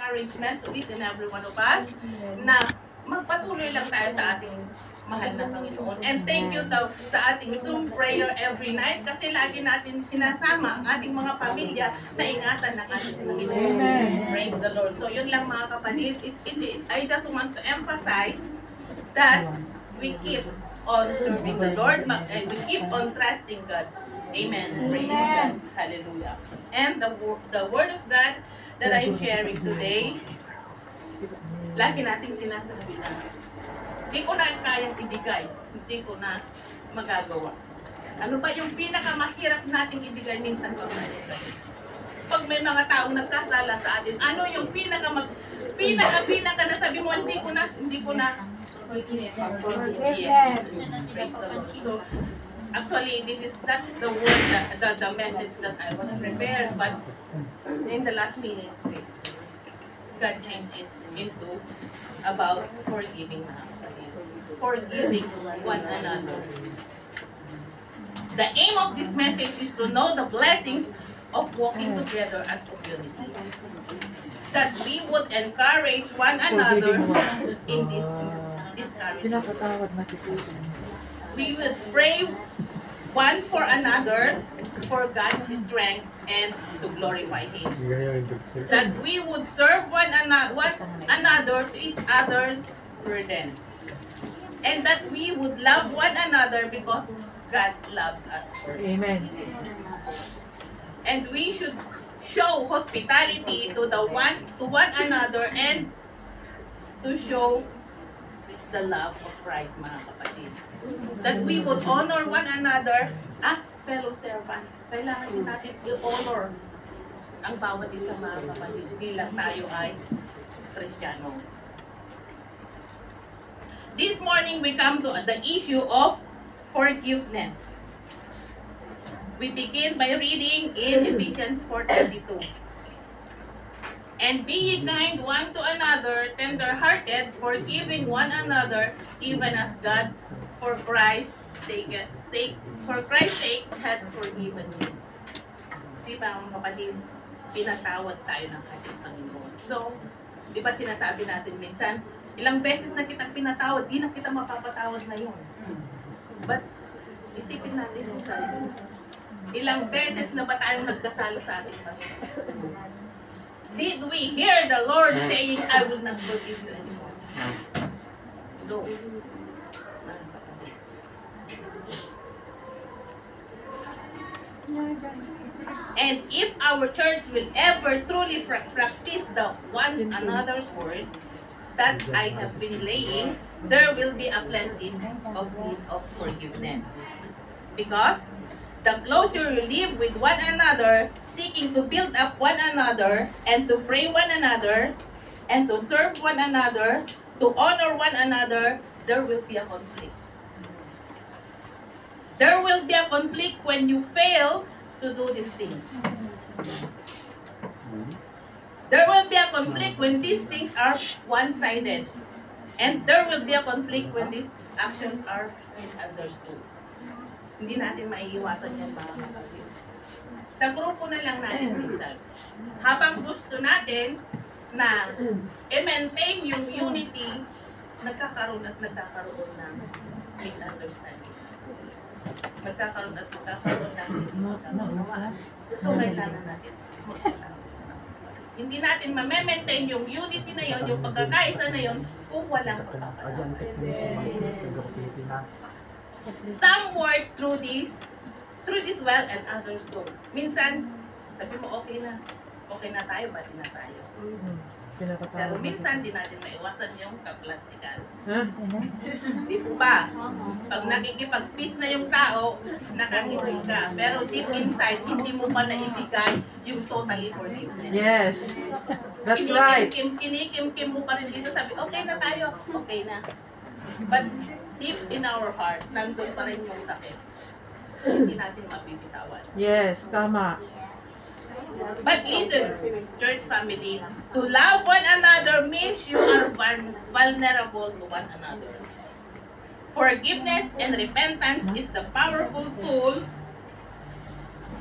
encouragement to each and every one of us na magpatuloy lang tayo sa ating mahal na Panginoon. And thank you daw sa ating Zoom prayer every night kasi lagi natin sinasama ang ating mga pamilya na ingatan ng ating Panginoon. Praise the Lord. So yun lang mga kapatid. I just want to emphasize that we keep on serving the Lord and we keep on trusting God. Amen. Praise God. Hallelujah. And the word of God that I'm sharing today, lagi nating sinasabi na hindi ko na kayang ibigay, hindi ko na magagawa. Ano ba yung pinakamahirap nating ibigay minsan pag may mga taong nagkasala sa atin? Ano yung pinaka na sabi mo, hindi ko na yes. So actually this is not the word the message that I was prepared, but in the last minute God changed it into about forgiving one another. The aim of this message is to know the blessings of walking together as community. That we would encourage one another in this discouragement. We would pray one for another for God's strength and to glorify Him. That we would serve one another to each other's burden. And that we would love one another because God loves us first. Amen. And we should show hospitality to one another and to show the love of Christ, mga kapatid. That we would honor one another as fellow servants. Kailangan din natin i-honor ang bawat isa, mga kapatid, bilang tayo ay Kristiyano. This morning, we come to the issue of forgiveness. We begin by reading in Ephesians 4:22. And be ye kind one to another, tender-hearted, forgiving one another, even as God, for Christ's sake, had forgiven you. Kasi mga kapatid, pinatawad tayo ng ating Panginoon. So, di ba sinasabi natin minsan, ilang beses na kitang pinatawad, di na kita mapapatawad na yun. But, isipin natin minsan, ilang beses na ba tayong nagkasala sa ating Panginoon? Did we hear the Lord saying, I will not forgive you anymore? No. And if our church will ever truly practice the one another's word that I have been laying, there will be a plenty of need of forgiveness. Because the closer you live with one another, seeking to build up one another, and to pray one another, and to serve one another, to honor one another, there will be a conflict. There will be a conflict when you fail to do these things. There will be a conflict when these things are one-sided. And there will be a conflict when these actions are misunderstood. Hindi natin maiiwasan yan, mga kapatid. Sa grupo na lang natin minsan. Habang gusto natin na i-maintain yung unity, nagkakaroon ng misunderstanding. Magkakaroon ng so kailangan natin hindi natin ma-maintain yung unity na yon, yung pagkakaisa na yon, kung walang pagkakaroon. Some work through this well and others don't. Minsan, sabi mo okay na tayo, bati na tayo. Pero minsan, di natin maiwasan yung kaplastikan. Di po ba? Pag nakikipag-peace na yung tao, nakangiti ka. Pero deep inside, hindi mo pa naibigay yung totally forgiveness. Yes. That's right. Kinikim mo pa rin dito, sabi, okay na tayo, okay na. But deep in our heart, nandun pa rin yung sakit. Hindi natin mabibitawan. Yes, tama. But listen, church family, to love one another means you are vulnerable to one another. Forgiveness and repentance is the powerful tool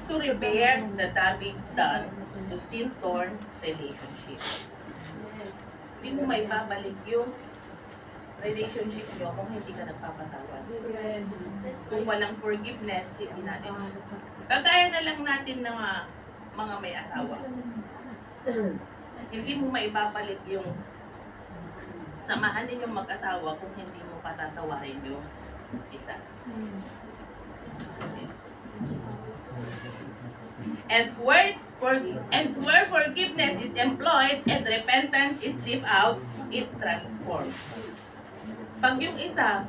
to repair the damage done to sin-torn relationships. Hindi mo maibabalik yung relationship nyo kung hindi ka nagpapatawad. Kung walang forgiveness, hindi natin. Kagaya na lang natin ng mga may asawa. Hindi mo maibabalik yung samahan ninyong mag-asawa kung hindi mo patatawarin yung isa. And where forgiveness is employed and repentance is lived out, it transforms. Pag yung isa,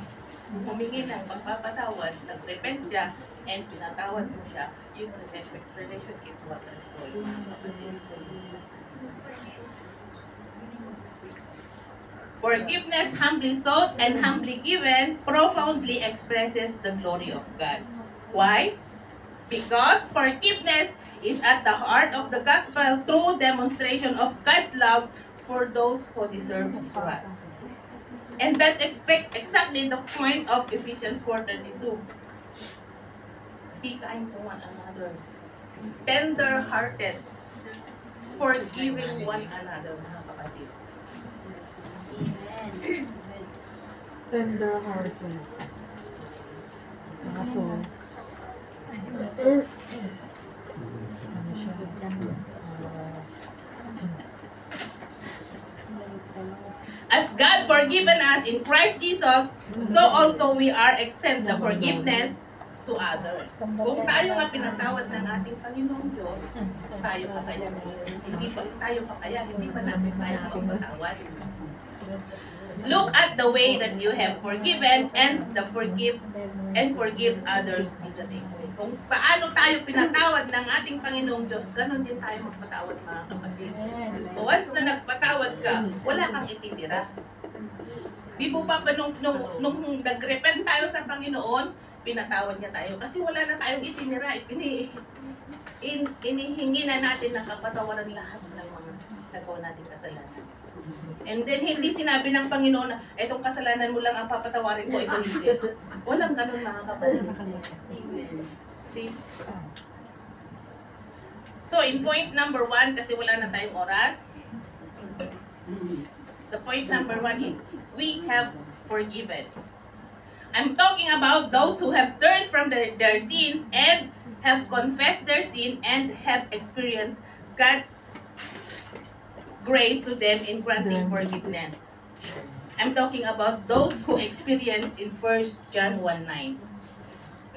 humingi ng pagpapatawad, nag-repent siya, and pinatawad mo siya, yung relationship was restored. Forgiveness humbly sought and humbly given profoundly expresses the glory of God. Why? Because forgiveness is at the heart of the gospel through demonstration of God's love for those who deserve His wrath. And that's exactly the point of Ephesians 4:32. Be kind to one another, tender-hearted, forgiving one another, mga kapatid. Tender-hearted. Kaso, ano siya? As God forgiven us in Christ Jesus, so also we are extend the forgiveness to others. Kung tayo nga pinatawad ng ating Panginoong Diyos, tayo pa kaya hindi pa natin tayo magpatawad. Look at the way that you have forgiven and forgive others in the same way. Kung paano tayo pinatawad ng ating Panginoong Diyos, ganun din tayo magpatawad, mga kapatid. Once na nagpatawad ka, wala kang ititira. Di po pa nung nag-repent tayo sa Panginoon, pinatawad niya tayo. Kasi wala na tayong itinira. Inihingi na natin na kapatawaran lahat ng mga nagawa natin kasalanan. And then, hindi sinabi ng Panginoon na itong kasalanan mo lang ang papatawarin ko, ito hindi. Walang ganun, mga kapatid. See? So, in point number 1, kasi wala na tayong oras, the point number 1 is, we have forgiven. I'm talking about those who have turned from their sins and have confessed their sin and have experienced God's grace to them in granting forgiveness. I'm talking about those who experience in 1 John 1:9.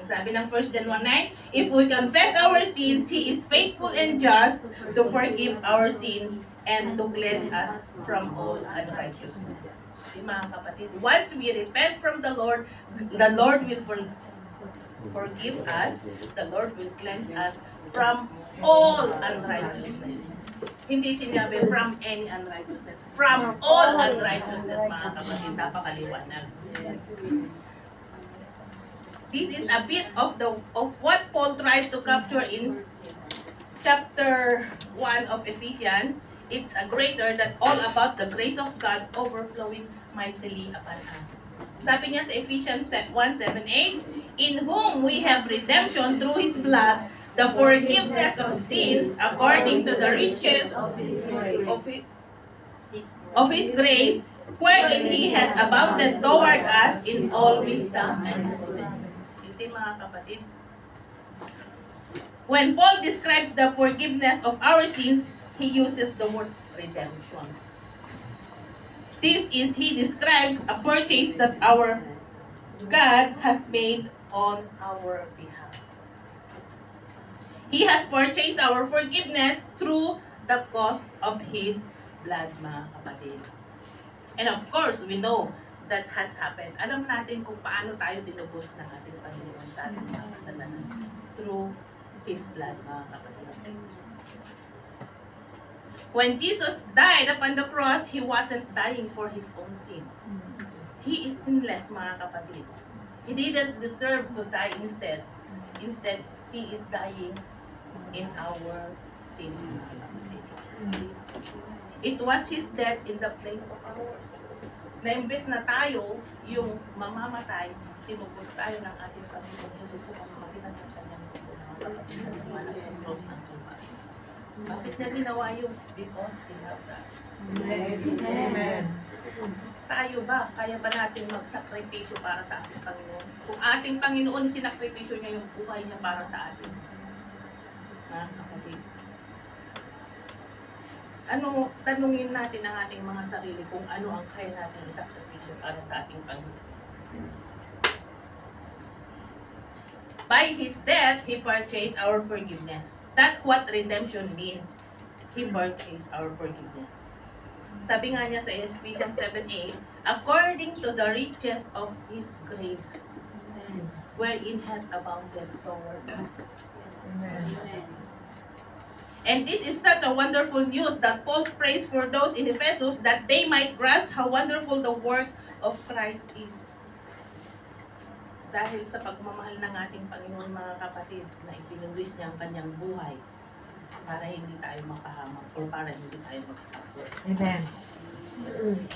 Sabi ng 1 John 1:9, if we confess our sins, He is faithful and just to forgive our sins and to cleanse us from all unrighteousness. Mga kapatid, once we repent from the Lord will forgive us, the Lord will cleanse us from all unrighteousness. Hindi sinabi from any unrighteousness, from all unrighteousness, mga kapatid, napakaliwanag. This is a bit of what Paul tried to capture in chapter 1 of Ephesians. It's a greater that all about the grace of God overflowing mightily upon us. Sabi niya sa Ephesians 1:7-8, in whom we have redemption through His blood, the forgiveness of sins according to the riches of His grace, wherein He had abounded toward us in all wisdom and prudence. You see, mga kapatid, when Paul describes the forgiveness of our sins, he uses the word redemption. He describes a purchase that our God has made on our behalf. He has purchased our forgiveness through the cost of His blood, mga kapatid. And of course, we know that has happened. Alam natin kung paano tayo dinubos ng ating Panginoon sa ating mga kasalanan. Through His blood, mga kapatid. When Jesus died upon the cross, He wasn't dying for His own sins. He is sinless, mga kapatid. He didn't deserve to die instead. Instead, He is dying in our sins, mga kapatid. It was His death in the place of ours. Na imbes na tayo yung mamamatay, tinubos tayo ng ating Panginoon Jesus sa pamamagitan ng kanyang pagkakas sa cross ng Kalbaryo. Bakit niya ginawa yun? Because He loves us. Amen. tayo ba, kaya ba natin magsakripisyo para sa ating Panginoon? Kung ating Panginoon, sinakripisyo niya yung buhay niya para sa atin. Ha, kapatid? Ano, tanungin natin ang ating mga sarili kung ano ang kaya natin isakripisyo para sa ating Panginoon. By His death, He purchased our forgiveness. That's what redemption means. He purchased our forgiveness. Sabi nga niya sa Ephesians 7:8, according to the riches of His grace, wherein hath abounded toward us. Amen. And this is such a wonderful news that Paul prays for those in Ephesus that they might grasp how wonderful the work of Christ is. Dahil sa pagmamahal ng ating Panginoon, mga kapatid, na ipinulis niya ang kanyang buhay para hindi tayo mapahamak or para hindi tayo mag-suffer. Amen.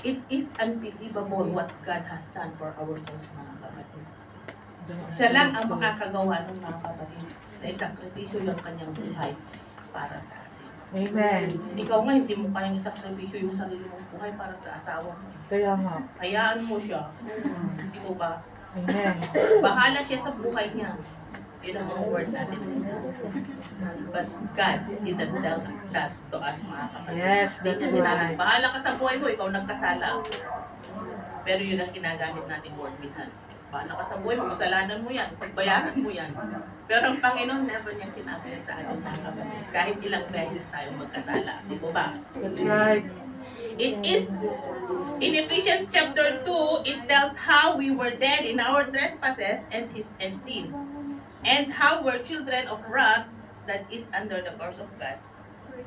It is unbelievable what God has done for our souls, mga kapatid. Siya lang ang makakagawa ng mga kapatid na isakripisyo yung kanyang buhay para sa atin. Amen. Ikaw nga, hindi mo kayang isakripisyo yung sarili mong buhay para sa asawa mo. Kaya nga. Hayaan mo siya. Hindi mo ba? Amen. Bahala siya sa buhay niya. Yun ang mga word natin. But God didn't tell that to us, mga kapatid. Yes, Hindi that's niya sinabi, right. bahala ka sa buhay mo, ikaw nagkasala. Pero yun ang ginagamit nating word minsan. Bahala ka sa buhay mo, kasalanan mo yan, pagbayaran mo yan. Pero ang Panginoon, never niyang sinabi yan sa atin, mga kapatid. Kahit ilang beses tayo magkasala. Di ba ba? That's right. It is, in Ephesians chapter 2, it tells how we were dead in our trespasses and sins, and how we're children of wrath that is under the curse of God.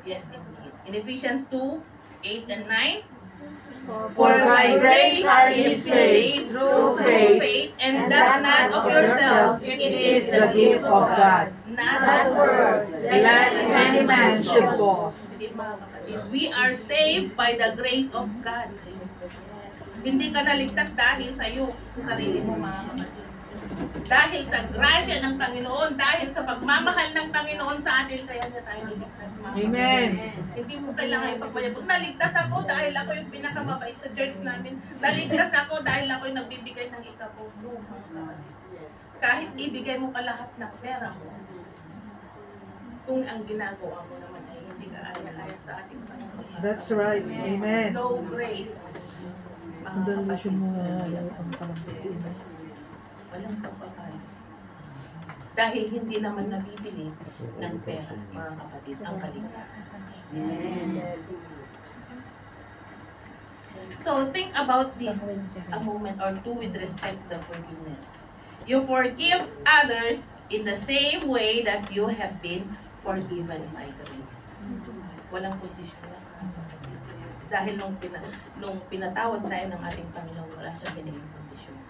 Yes, indeed. In Ephesians 2, 8 and 9, For by grace are ye saved through faith, and that not of yourselves, it is the gift of God, not works, lest any man should boast. We are saved by the grace of God. Hindi ka naligtas dahil sa iyo, sa sarili mo, mga kapatid. Dahil sa grasya ng Panginoon, dahil sa pagmamahal ng Panginoon sa atin, kaya niya tayo naligtas, mga kapatid. Amen. Hindi mo kailangan ipagbayabot. Naligtas ako dahil ako yung pinakamabait sa church namin. Naligtas ako dahil ako yung nagbibigay ng ikapong mo, mga kapatid. Kahit ibigay mo pa lahat ng pera mo, kung ang ginagawa mo naman ay hindi ka aya-aya sa ating Panginoon. That's right. Amen. No grace. Ang dalusyon mo ang kalambutin. Walang pagpapal. Dahil hindi naman nabibili ng pera, mga kapatid, ang kaligtasan. So think about this a moment or two with respect to forgiveness. You forgive others in the same way that you have been forgiven by grace. Walang kondisyon. Dahil nung pinatawad tayo ng ating Panginoon, wala siyang biniging kondisyon.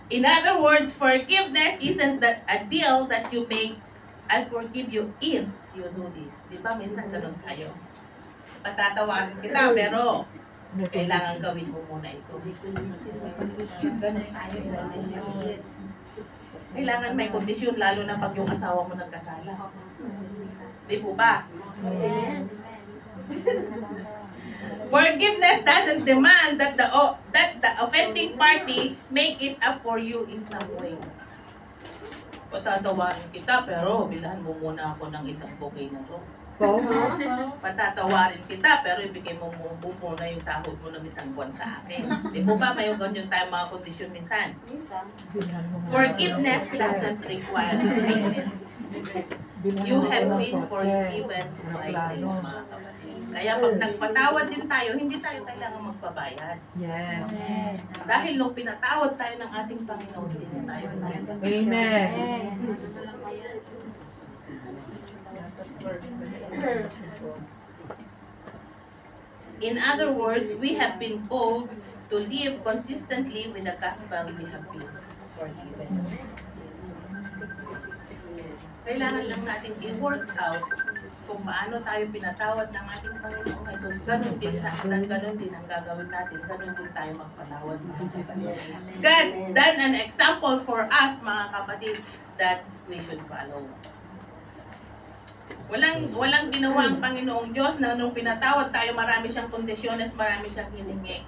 In other words, forgiveness isn't a deal that you make, I forgive you if you do this. Di ba minsan ganun tayo? Patatawarin kita, pero kailangan gawin mo muna ito. Ganun tayo. Kailangan may kondisyon, lalo na pag yung asawa mo nagkasala. Di po ba? Forgiveness doesn't demand that the offending party make it up for you in some way. Patatawarin kita, pero bilhan mo muna ako ng isang bouquet na rose. Patatawarin kita, pero ibigay mo muna yung sahod mo ng isang buwan sa akin. Di po ba may ganyan tayo mga kondisyon minsan? Forgiveness doesn't require payment. You have been forgiven by grace, mga kapatid. Kaya pag nagpatawad din tayo, hindi tayo kailangan magpabayad. Yes. Dahil nung pinatawad tayo ng ating Panginoon, hindi tayo nagpabayad. Amen. In other words, we have been called to live consistently with the gospel we have been forgiven. Kailangan lang natin i-work out kung paano tayo pinatawad ng ating Panginoong Jesus. Ganun din ang gagawin natin. Ganun din tayo magpatawad. God done an example for us, mga kapatid, that we should follow. Walang ginawa ang Panginoong Diyos na nung pinatawad tayo, marami siyang kondisyones, marami siyang hiningi.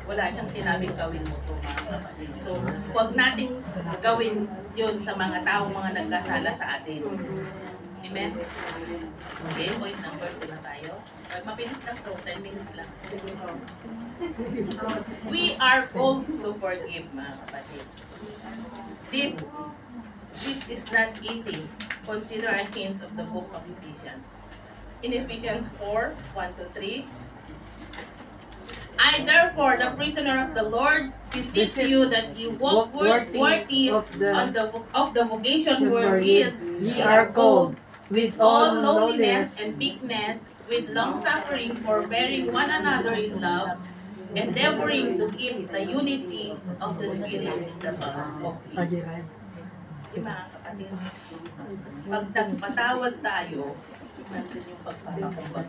Wala siyang sinabing gawin mo ito, mga kapatid. So, huwag nating gawin yun sa mga tao, mga nagkasala sa atin. Amen? Okay, point number 2 na tayo. Mabilis lang to, 10 minutes lang. We are called to forgive, mga kapatid. This is not easy. Consider our hints of the book of Ephesians. In Ephesians 4, 1-3, I therefore, the prisoner of the Lord, beseech you that you walk worthy of the vocation wherewith ye are called, with all lowliness and meekness, with long suffering, forbearing one another in love, endeavoring to keep the unity of the Spirit in the bond of peace. Mga kapatid, pag nagpatawad tayo, nandun yung pagpapakumbag.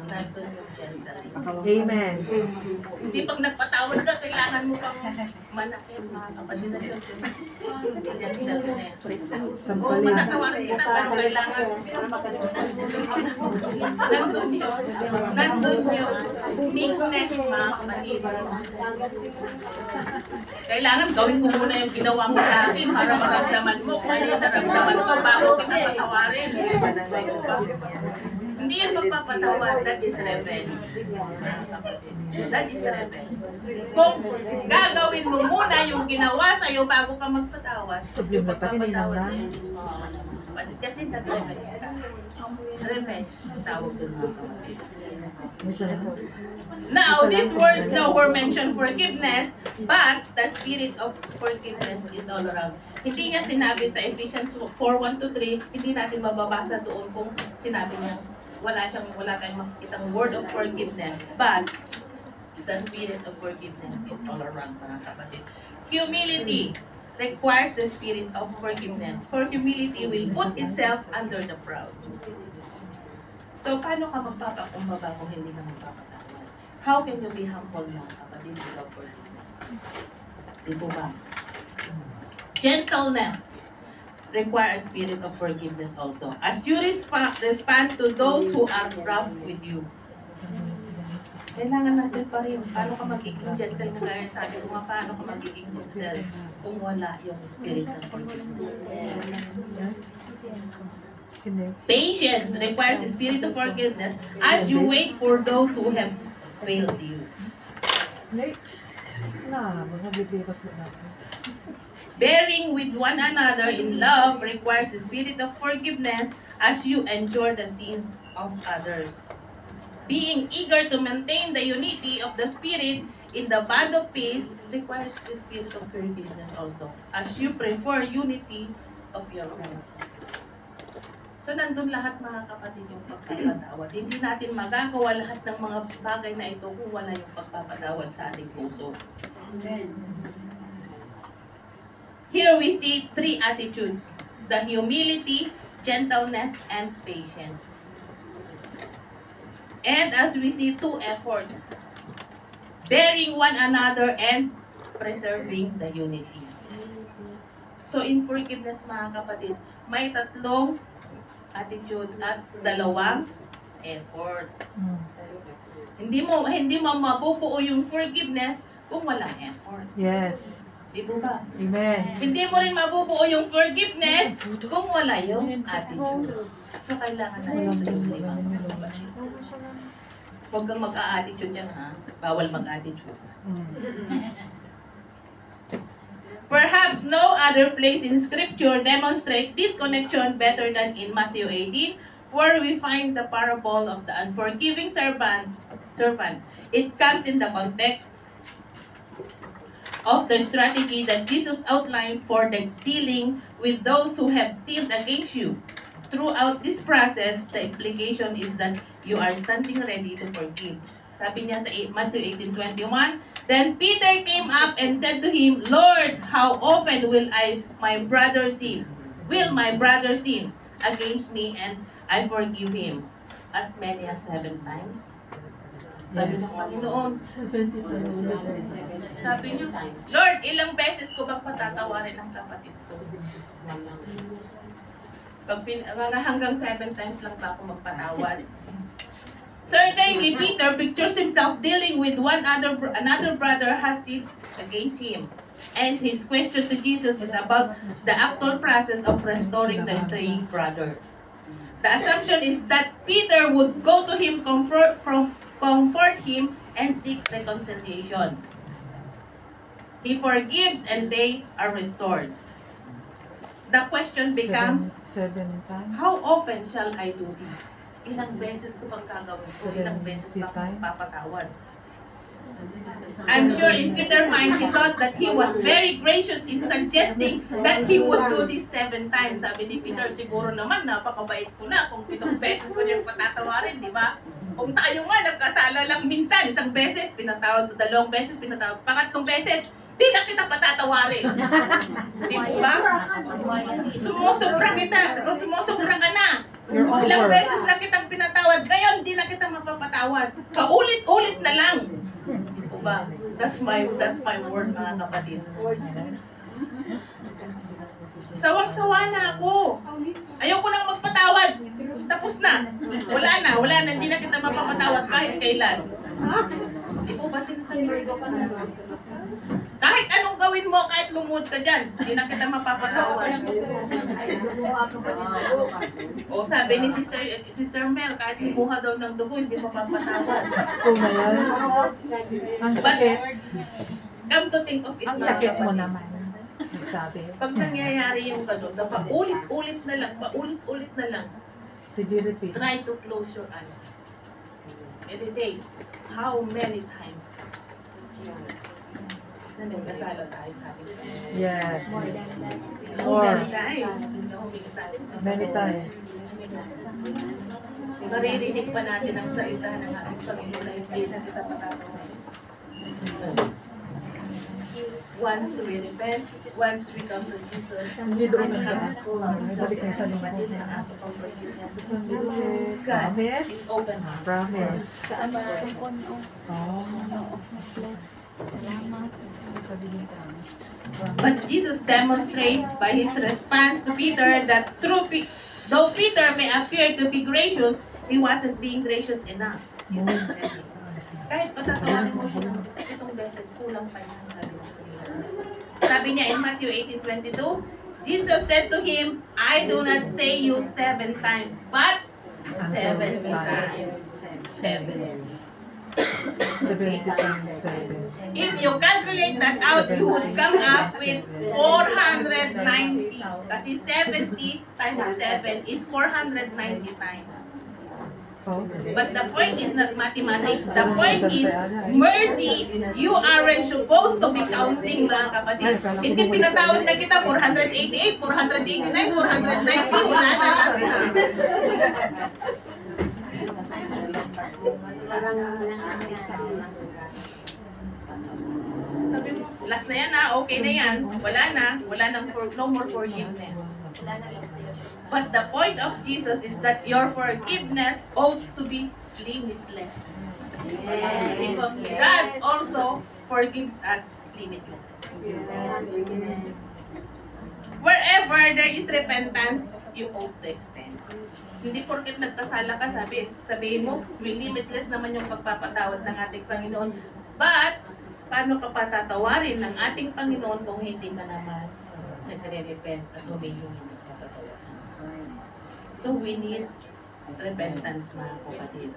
Nandun yung gentle. Amen. Hindi pag nagpatawad ka, kailangan mo pang manakit, mga kapatid na yun. Gentleness. Oo, matatawarin kita, pero kailangan nandun yun. Nandun yun. Meekness, mga kapatid. Kailangan gawin ko muna yung ginawa mo sa akin para maramdaman mo kung ano yung naramdaman ko bago kita patawarin. Hindi yung pagpapatawad, that is revenge. That is revenge. Kung gagawin mo muna yung ginawa sa'yo bago ka magpatawad, yung pagpapatawad na yun is kasi nag-revenge ka. Revenge, tawag doon mga kapatid. Now, these words now were mentioned forgiveness, but the spirit of forgiveness is all around. Hindi niya sinabi sa Ephesians 4:1-3, hindi natin mababasa doon kung sinabi niya wala tayong makikitang word of forgiveness, but the spirit of forgiveness is all around, mga kapatid. Humility requires the spirit of forgiveness, for humility will put itself under the proud. So, paano ka magpapakumbaba kung hindi ka magpapatawad? How can you be humble, mga kapatid, without forgiveness? Di po ba? Gentleness requires a spirit of forgiveness also. As you respond to those who are rough with you. Kailangan natin pa rin. Paano ka magiging gentle na gaya sabi ko nga, paano ka magiging gentle kung wala yung spirit ng forgiveness? Patience requires the spirit of forgiveness as you wait for those who have failed you. Bearing with one another in love requires the spirit of forgiveness as you endure the sin of others. Being eager to maintain the unity of the Spirit in the bond of peace requires the spirit of forgiveness also, as you prefer unity of your friends. So, nandun lahat, mga kapatid, yung pagpapatawad. Hindi natin magagawa lahat ng mga bagay na ito kung wala yung pagpapatawad sa ating puso. Amen. Here we see 3 attitudes: the humility, gentleness, and patience. And as we see 2 efforts, bearing one another and preserving the unity. So in forgiveness, mga kapatid, may 3 attitude at 2 effort. Hindi mo mabubuo yung forgiveness kung walang effort. Yes. Di po ba? Amen. Hindi mo rin mabubuo yung forgiveness kung wala yung attitude. So, kailangan natin yung 5. Huwag kang mag-a-attitude yan, ha? Bawal mag-attitude. Perhaps no other place in Scripture demonstrates this connection better than in Matthew 18, where we find the parable of the unforgiving servant. It comes in the context of the strategy that Jesus outlined for the dealing with those who have sinned against you. Throughout this process, the implication is that you are standing ready to forgive. Sabi niya sa Matthew 18:21, then Peter came up and said to him, Lord, how often will my brother sin against me and I forgive him? As many as 7 times. Sabi ng Panginoon, sabi niyo, Lord, ilang beses ko bang patatawarin ang kapatid ko? Hanggang 7 times lang ba ako magpatawad? Certainly, Peter pictures himself dealing with another brother has sinned against him. And his question to Jesus is about the actual process of restoring the straying brother. The assumption is that Peter would go to him, comfort him, and seek reconciliation. He forgives and they are restored. The question becomes, Seven times. how often shall I do this? Ilang beses ko bang gagawin ko? Ilang beses ba ako papatawad? I'm sure in Peter's mind, he thought that he was very gracious in suggesting that he would do this 7 times. Sabi ni Peter, siguro naman, napakabait ko na kung 7 beses ko niyang patatawarin, di ba? Kung tayo nga, nagkasala lang minsan, 1 beses, pinatawad, 2 beses, pinatawad, 3 beses, di na kita patatawarin. Di ba? Sumusobra kita, o sumusobra ka na. Ilang beses na kitang pinatawad, ngayon di na kita mapapatawad. Paulit-ulit na lang. Diba? That's my word, mga kapatid. Sawang-sawa na ako. Ayoko nang magpatawad. Tapos na. Wala na. Hindi na kita mapapatawad kahit kailan. Hindi po ba sinasabi ko pa na? Kahit anong gawin mo, kahit lumuhod ka dyan, hindi na kita mapapatawad. O sabi ni Sister Mel, kahit lumuha daw ng dugo, hindi mapapatawad. Oo na yan. Ang sakit. Come to think of it, Ang sakit mo naman. Sabi. Pag nangyayari yung gano'n, paulit-ulit na lang, Severity. try to close your eyes. Meditate. How many times na nagkasala tayo sa ating Panginoon? Yes. More. Many times. Many times. Maririnig pa natin ang salita ng ating Panginoon na hindi na kita patatawarin. Once we repent, once we come to Jesus, Hindi doon na yan. Balik na sa lingkod. God is open. Promise. But Jesus demonstrates by his response to Peter that though Peter may appear to be gracious, he wasn't being gracious enough. Jesus said, kahit patatawarin mo siya ng 7 beses, kulang pa yan. Sabi niya in Matthew 18:22, Jesus said to him, I do not say you 7 times, but 70 times. 7. 70 times 7. If you calculate that out, you would come up with 490. Kasi 70 times 7 is 490 times. But the point is not mathematics. The point is mercy. You aren't supposed to be counting, mga kapatid. Hindi pinatawad na kita 488, 489, 490. Wala na last na. Sabi mo, last na yan okay na yan. Wala nang no more forgiveness. But the point of Jesus is that your forgiveness ought to be limitless. Because God also forgives us limitless. Wherever there is repentance, you ought to extend. Hindi porket nagkasala ka, sabihin mo, limitless naman yung pagpapatawad ng ating Panginoon. But, paano ka patatawarin ng ating Panginoon kung hindi ka naman nagre-repent at humingi ng pagpapatawad? So we need repentance, mga kapatid.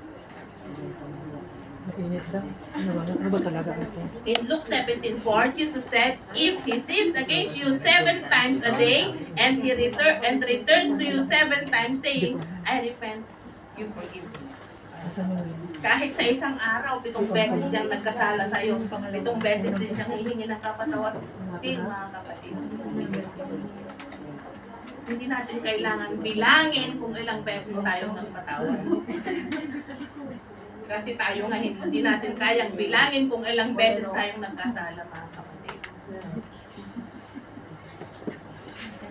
Mainit sa? Ano ba talaga ito? In Luke 17:4, Jesus said, if he sins against you 7 times a day, and he returns to you 7 times saying, I repent, you forgive me. Kahit sa isang araw, 7 beses siyang nagkasala sa iyo, 7 beses din siyang hihingi ng kapatawad, still, mga kapatid, hindi natin kailangan bilangin kung ilang beses tayong nagpatawad. Kasi tayo nga hindi natin kayang bilangin kung ilang beses tayong nagkasala, mga kapatid.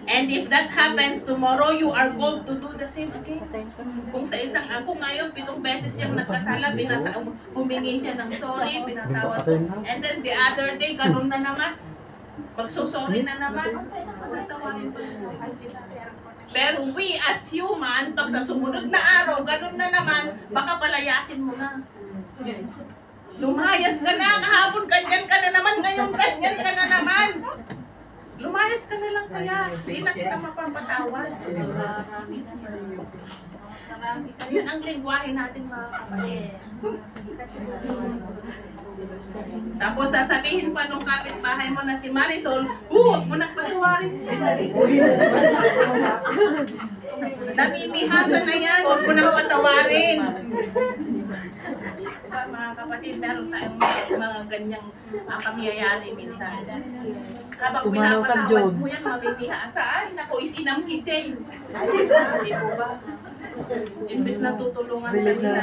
And if that happens tomorrow, you are called to do the same again. Kung sa isang ako ngayon, 7 beses siyang nagkasala, humingi siya ng sorry, pinatawad ko. And then the other day, ganun na naman. Magsusorry na naman. Matatawagin ko yung sila. Pero we as human, pag sa sumunod na araw, ganun na naman, baka palayasin mo na. Lumayas ka na, kahapon ganyan ka na naman, ngayon ganyan ka na naman. Lumayas ka na lang kaya, hindi na kita mapapatawad. Yun ang lingwahe natin mga kapatid. Tapos sasabihin pa nung kapitbahay mo na si Marisol, huwag mo nang patawarin. Namimihasa na yan, huwag mo nang patawarin. Mga kapatid, meron tayong mga ganyang kamiyayari minsan. Habang pinapatawad mo yan, mamimihasa. Ay, naku, isinam kita. Di po ba? Imbes na tutulungan kanila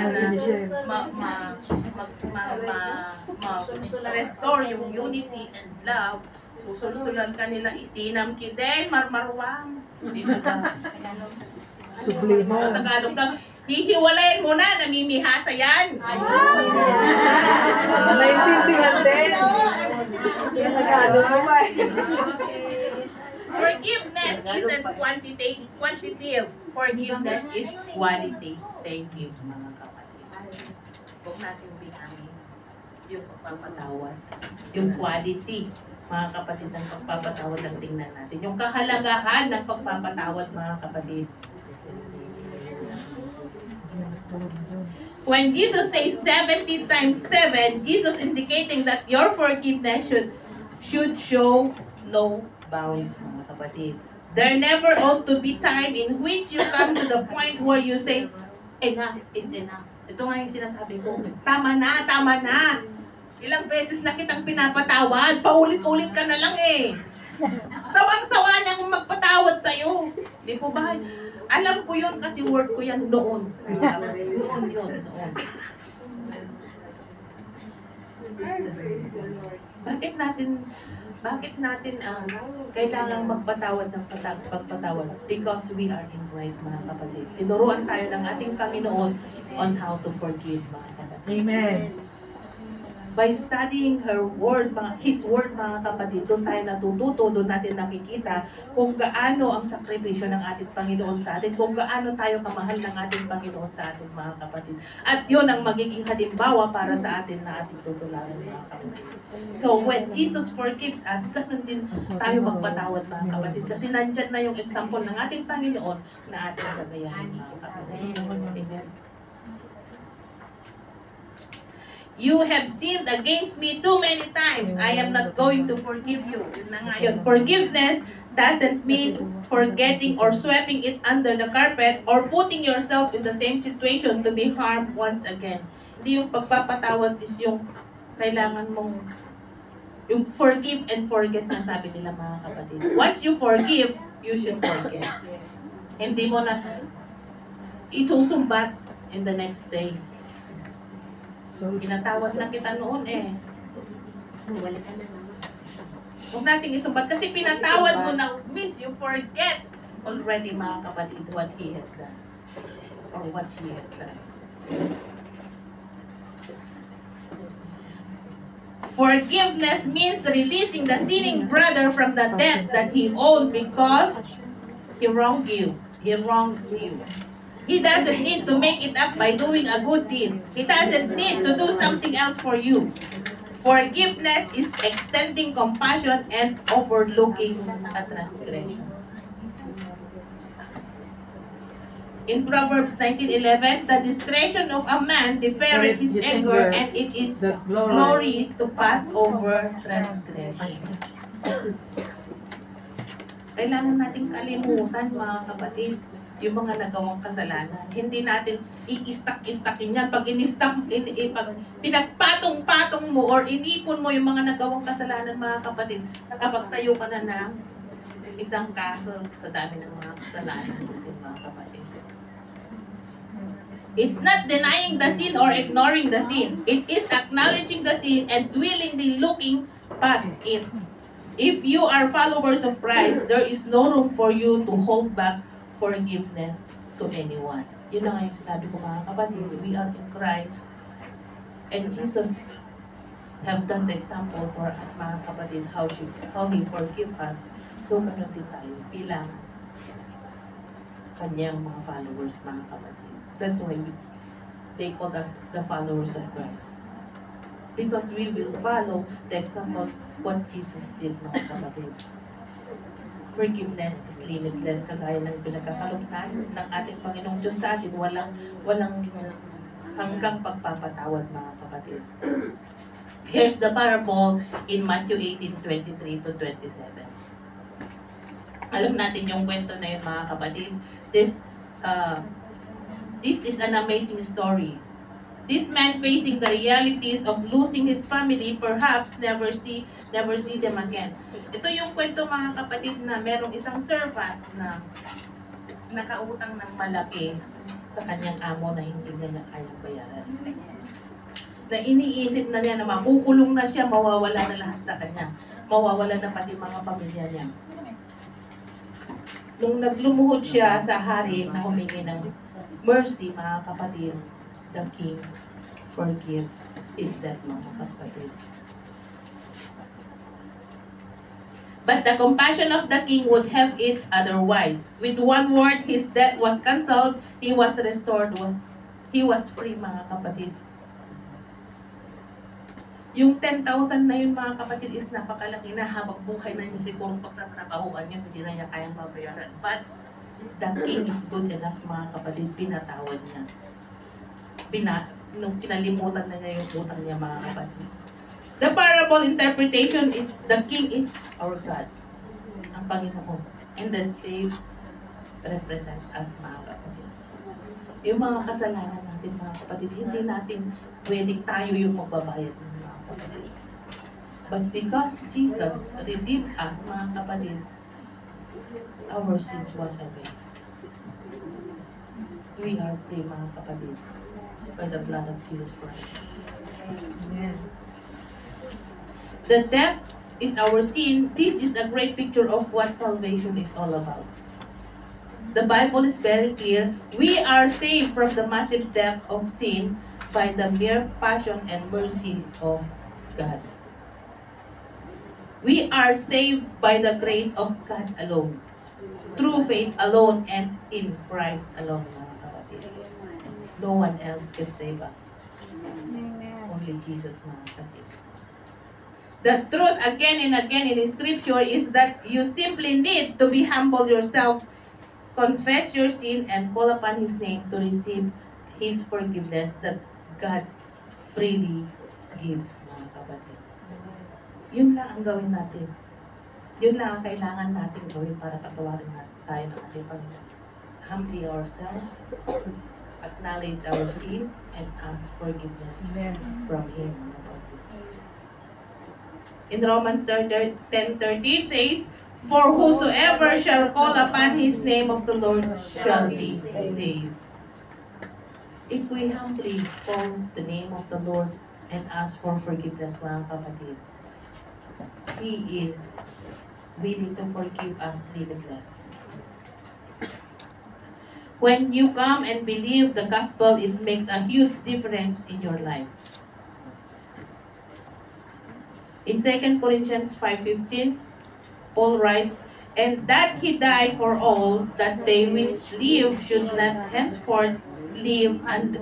na restore yung unity and love, susulsulan kanila isinam kiden, marmarwang. Di ba? Sublimo. Tagalog daw, hihiwalayin mo na, namimihasa yan. Naintindihan din. Tagalog naman. Forgiveness isn't quantitative. Forgiveness is quality. Thank you, mga kapatid. Huwag natin binamin yung pagpapatawad. Yung quality, mga kapatid, ng pagpapatawad ang tingnan natin. Yung kahalagahan ng pagpapatawad, mga kapatid. When Jesus says 70 times 7, Jesus indicating that your forgiveness should show no bounds, mga kapatid. There never ought to be time in which you come to the point where you say, enough is enough. Ito nga yung sinasabi ko, tama na, tama na. Ilang beses na kitang pinapatawad, paulit-ulit ka na lang eh. Sawang-sawa na akong magpatawad sa'yo. Di po ba? Alam ko yun kasi word ko yan noon. Noon yun, noon. Bakit natin kailangang magpatawad ng pagpatawad? Because we are in Christ, mga kapatid. Tinuruan tayo ng ating Panginoon on how to forgive, mga kapatid. Amen. By studying His word, mga kapatid, doon tayo natututo, doon natin nakikita kung gaano ang sakripisyo ng ating Panginoon sa atin, kung gaano tayo kamahal ng ating Panginoon sa atin, mga kapatid. At yun ang magiging halimbawa para sa atin na ating tutularan, mga kapatid. So, when Jesus forgives us, ganun din tayo magpatawad, mga kapatid. Kasi nandyan na yung example ng ating Panginoon na ating gagayahin, mga kapatid. Amen. You have sinned against me too many times. I am not going to forgive you. Yun na nga yun. Forgiveness doesn't mean forgetting or sweeping it under the carpet or putting yourself in the same situation to be harmed once again. Hindi yung pagpapatawad is yung kailangan mong yung forgive and forget na sabi nila, mga kapatid. Once you forgive, you should forget. Hindi mo na isusumbat in the next day. Pinatawad na kita noon eh. Huwag nating isumbat kasi pinatawad mo na means you forget already, mga kapatid, what He has done or what she has done. Forgiveness means releasing the sinning brother from the debt that he owed because he wronged you. He wronged you. He doesn't need to make it up by doing a good deed. He doesn't need to do something else for you. Forgiveness is extending compassion and overlooking a transgression. In Proverbs 19:11, the discretion of a man deferreth his anger, and it is the glory to pass over transgression. Kailangan nating kalimutan, mga kapatid, yung mga nagawang kasalanan. Hindi natin i-stack-stackin yan. Pag pag pinagpatong-patong mo or inipon mo yung mga nagawang kasalanan, mga kapatid, nakapagtayo ka na ng isang kaso sa dami ng mga kasalanan natin, mga kapatid. It's not denying the sin or ignoring the sin. It is acknowledging the sin and willingly looking past it. If you are followers of Christ, there is no room for you to hold back forgiveness to anyone. Yun na nga yung sinabi ko, mga kapatid. We are in Christ. And Jesus have done the example for us, mga kapatid, how He forgive us. So, ganun din tayo bilang kanyang mga followers, mga kapatid. That's why they call us the followers of Christ. Because we will follow the example of what Jesus did, mga kapatid. Forgiveness is limitless, kagaya ng pinagkakalugtan ng ating Panginoong Diyos sa atin, walang hanggang pagpapatawad, mga kapatid. Here's the parable in Matthew 18:23 to 27. Alam natin yung kwento na yun, mga kapatid. This is an amazing story. This man facing the realities of losing his family, perhaps never see them again. Ito yung kwento, mga kapatid, na merong isang servant na nakautang ng malaki sa kanyang amo na hindi niya kayang bayaran. Na iniisip na niya na makukulong na siya, mawawala na lahat sa kanya. Mawawala na pati mga pamilya niya. Nung naglumuhod siya sa hari na humingi ng mercy, mga kapatid, the king forgive his debt, mga kapatid. But the compassion of the king would have it otherwise. With one word, his debt was cancelled, he was restored, he was free, mga kapatid. Yung 10,000 na yun, mga kapatid, is napakalaki na. Habang buhay na niya siguro pagtatrabahuan niya, hindi na niya kayang mabayaran. But the king is good enough, mga kapatid, pinatawad niya. Nung kinalimutan na niya yung utang niya, mga kapatid. The parable interpretation is the king is our God, ang Panginoon. And the slave represents us, mga kapatid. Yung mga kasalanan natin, mga kapatid, hindi natin pwedeng tayo yung magbabayad ng mga kapatid. But because Jesus redeemed us, mga kapatid, our sins was away. We are free, mga kapatid, by the blood of Jesus Christ. Amen. The debt is our sin. This is a great picture of what salvation is all about. The Bible is very clear. We are saved from the massive debt of sin by the mere passion and mercy of God. We are saved by the grace of God alone, through faith alone, and in Christ alone, mga kapatid. No one else can save us. Only Jesus, mga kapatid. The truth again and again in the scripture is that you simply need to be humble yourself, confess your sin, and call upon His name to receive His forgiveness that God freely gives, mga kapatid. Yun lang ang gawin natin. Yun lang ang kailangan natin gawin para patawarin tayo ng ating Panginoon. Humbly ourselves, acknowledge our sin, and ask forgiveness from Him, mga kapatid. In Romans 10:13 says, "For whosoever shall call upon His name of the Lord shall be saved." If we humbly call the name of the Lord and ask for forgiveness, mga kapatid, He is willing to forgive us limitless. When you come and believe the gospel, it makes a huge difference in your life. In 2 Corinthians 5:15, Paul writes, "And that He died for all, that they which live should not henceforth live unto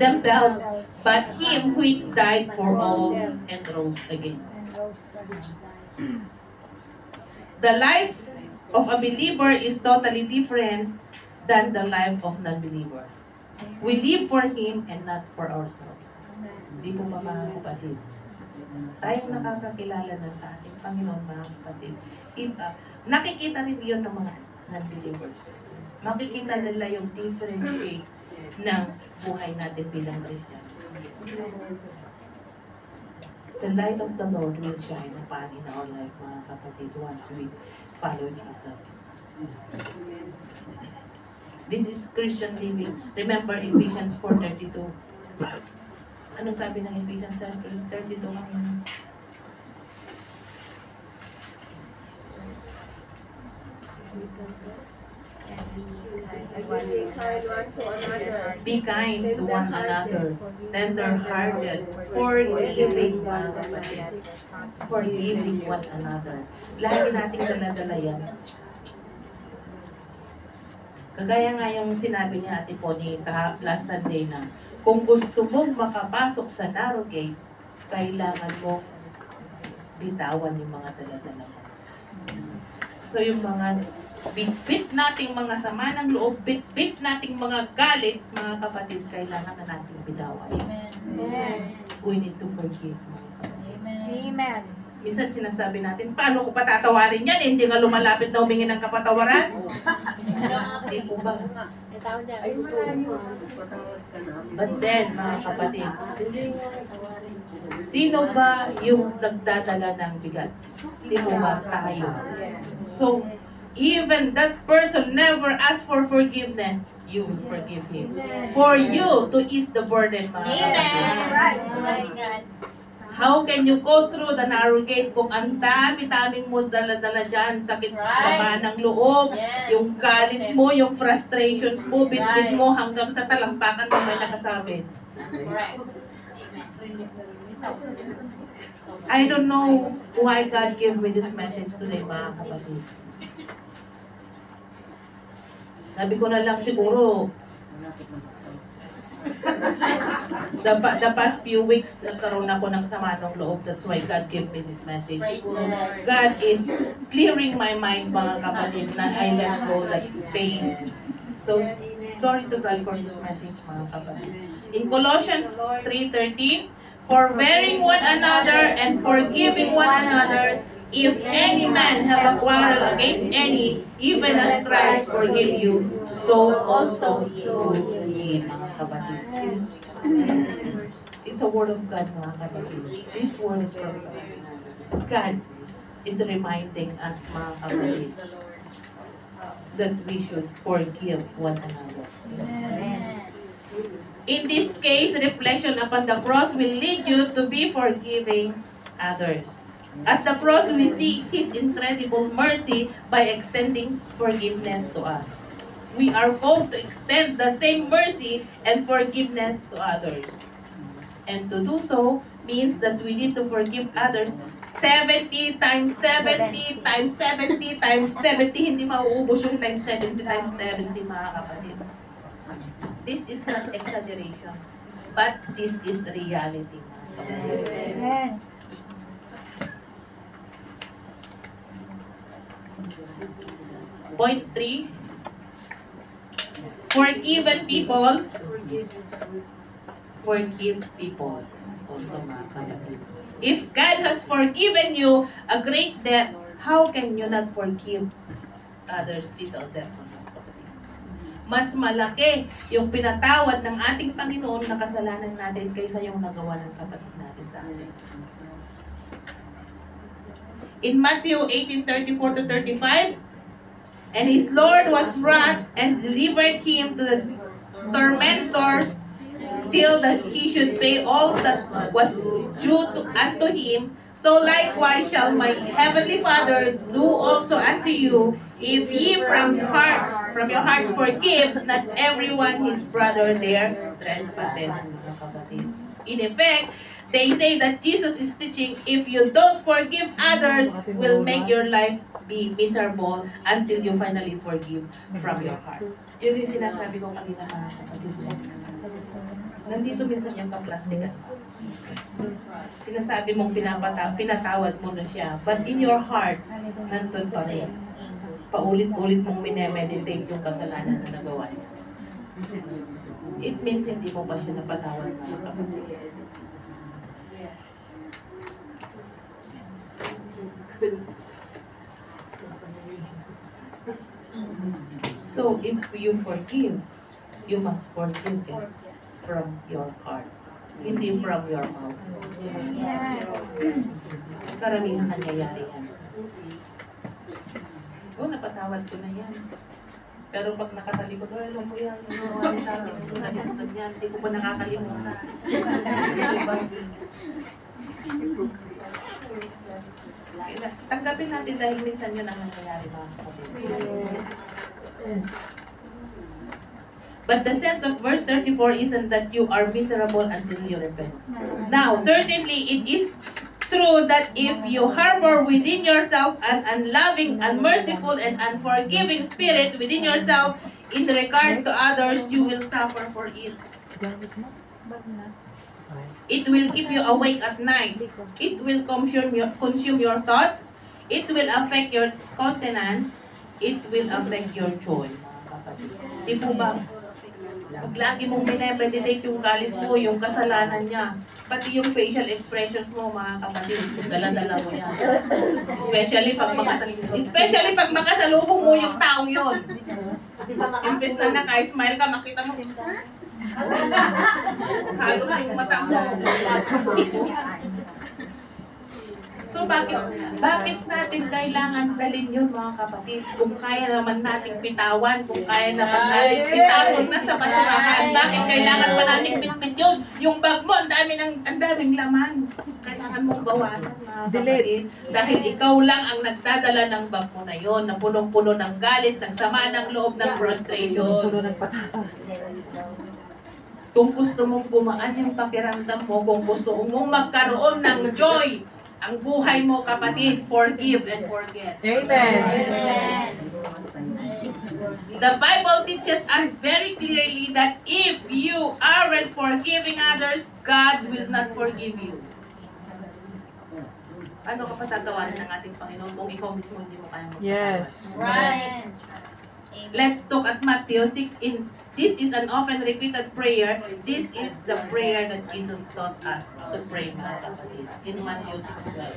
themselves, but Him which died for all and rose again." The life of a believer is totally different than the life of non-believer. We live for Him and not for ourselves. Hindi po ba, mga kapatid? Tayong nakakakilala na sa ating Panginoon, mga kapatid. Nakikita rin yun ng mga non-believers. Makikita nila yung different shade ng buhay natin bilang Christian. The light of the Lord will shine upon in our life, mga kapatid, once we follow Jesus. This is Christian living. Remember Ephesians 4:32. Anong sabi ng Ephesians 4:32 kanina? Be kind to one another, tender-hearted, forgiving, mga kapatid. Forgiving one another. Lagi nating dala-dala yan. Kagaya nga yung sinabi niya Ate Connie last Sunday na, kung gusto mong makapasok sa narrow gate, kailangan mo bitawan yung mga dala-dala mo. So yung mga bit-bit nating mga sama ng loob, bit-bit nating mga galit, mga kapatid, kailangan na nating bitawan. Amen. We need to forgive, mga kapatid. Amen. Minsan sinasabi natin, paano ko patatawarin yan? Hindi ka lumalapit na humingi ng kapatawaran? Hindi po ba? But then, mga kapatid, sino ba yung nagdadala ng bigat? Hindi po ba tayo? So, even that person never asked for forgiveness, you will forgive him. For you to ease the burden, mga kapatid. How can you go through the narrow gate kung ang dami-daming mo dala-dala dyan, sakit sama ng loob, yung galit mo, yung frustrations mo, bit-bit mo hanggang sa talampakan mo may nakasabit. I don't know why God gave me this message today, mga kapatid. Sabi ko na lang siguro, the past few weeks, nagkaroon ako ng sama ng loob. That's why God gave me this message. God is clearing my mind, mga kapatid, na I let go that pain. So, glory to God for this message, mga kapatid. In Colossians 3:13, forbearing one another and forgiving one another, if any man have a quarrel against any, even as Christ forgave you, so also do ye, mga kapatid. It's a word of God, mga kapatid. This word is from God. God is reminding us, mga kapatid, that we should forgive one another. In this case, reflection upon the cross will lead you to be forgiving others. At the cross, we see His incredible mercy by extending forgiveness to us. We are called to extend the same mercy and forgiveness to others. And to do so means that we need to forgive others 70 times 70 times 70 times 70. Hindi mauubos yung times 70 times 70, mga kapatid. This is not exaggeration, but this is reality, mga kapatid. Amen. Point 3. Forgiven people forgive people also, mga kapatid. If God has forgiven you a great debt, how can you not forgive others little debt, mga kapatid? Mas malaki yung pinatawad ng ating Panginoon na kasalanan natin kaysa yung nagawa ng kapatid natin sa atin. In Matthew 18:34-35, and his Lord was wrath and delivered him to the tormentors till that he should pay all that was due unto him. So likewise shall my heavenly Father do also unto you, if ye from your hearts forgive not everyone his brother their trespasses. In effect, they say that Jesus is teaching, if you don't forgive others, will make your life be miserable until you finally forgive from your heart. Yun yung sinasabi ko kanina, mga kapatid. Nandito minsan yung kaplastikan. Sinasabi mong pinatawad mo na siya, but in your heart, nandun pa rin. Paulit-ulit mong minemeditate yung kasalanan na nagawa niya. It means hindi mo pa siya napatawad, mga kapatid. So, if you forgive, you must forgive it from your heart, hindi from your mouth. Karamihan nangyayari yan. Oh, napatawad ko na yan. Pero pag nakatalikod, alam mo yan, sa akin, nalimutan yan, hindi ko pa nakakalimutan. Diba? Tanggapin natin dahil minsan yun ang nangyayari, mga kapatid. But the sense of verse 34 isn't that you are miserable until you repent. Now, certainly it is true that if you harbor within yourself an unloving, unmerciful, and unforgiving spirit within yourself, in regard to others, you will suffer for it. It will keep you awake at night. It will consume your thoughts. It will affect your countenance. It will affect your joy, mga kapatid. Di po ba? Pag lagi mong minimeditate yung galit mo, yung kasalanan niya, pati yung facial expressions mo, mga kapatid, dala-dala mo yan. Especially pag makasalubong mo yung taong yun. Imbes na naka-smile ka, makita mo, halo na yung mata mo. So bakit natin kailangan dalhin yun, mga kapatid? Kung kaya naman nating pitawan, kung kaya naman nating itapon na sa basurahan, bakit kailangan pa nating bitbit yun? Yung bag mo, ang daming laman. Kailangan mong bawasan, mga kapatid. Dahil ikaw lang ang nagdadala ng bag mo na yun, na punong-puno ng galit, ng sama ng loob, ng frustration. Kung gusto mong gumaan yung pakiramdam mo, kung gusto mong magkaroon ng joy, ang buhay mo, kapatid, forgive and forget. Amen. The Bible teaches us very clearly that if you aren't forgiving others, God will not forgive you. Ano ka patatawarin ng ating Panginoon kung ikaw mismo hindi mo kaya magpatawad? Yes. Right. Let's look at Matthew 6. This is an often repeated prayer. This is the prayer that Jesus taught us to pray, mga kapatid, in Matthew 6:12.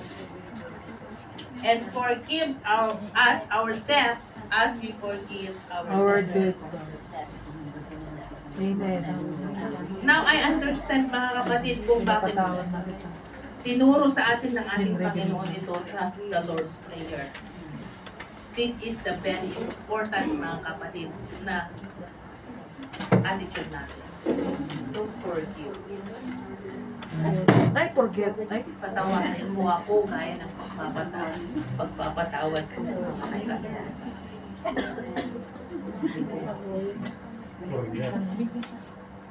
And forgives us our debt as we forgive our debtors. Amen. Now I understand, mga kapatid, kung bakit tinuro sa atin ng ating Panginoon ito sa the Lord's Prayer. This is the very important, mga kapatid, na attitude natin. To forgive. I forget. Patawarin mo ako gaya ng pagpapatawad ko sa mga nagkasala.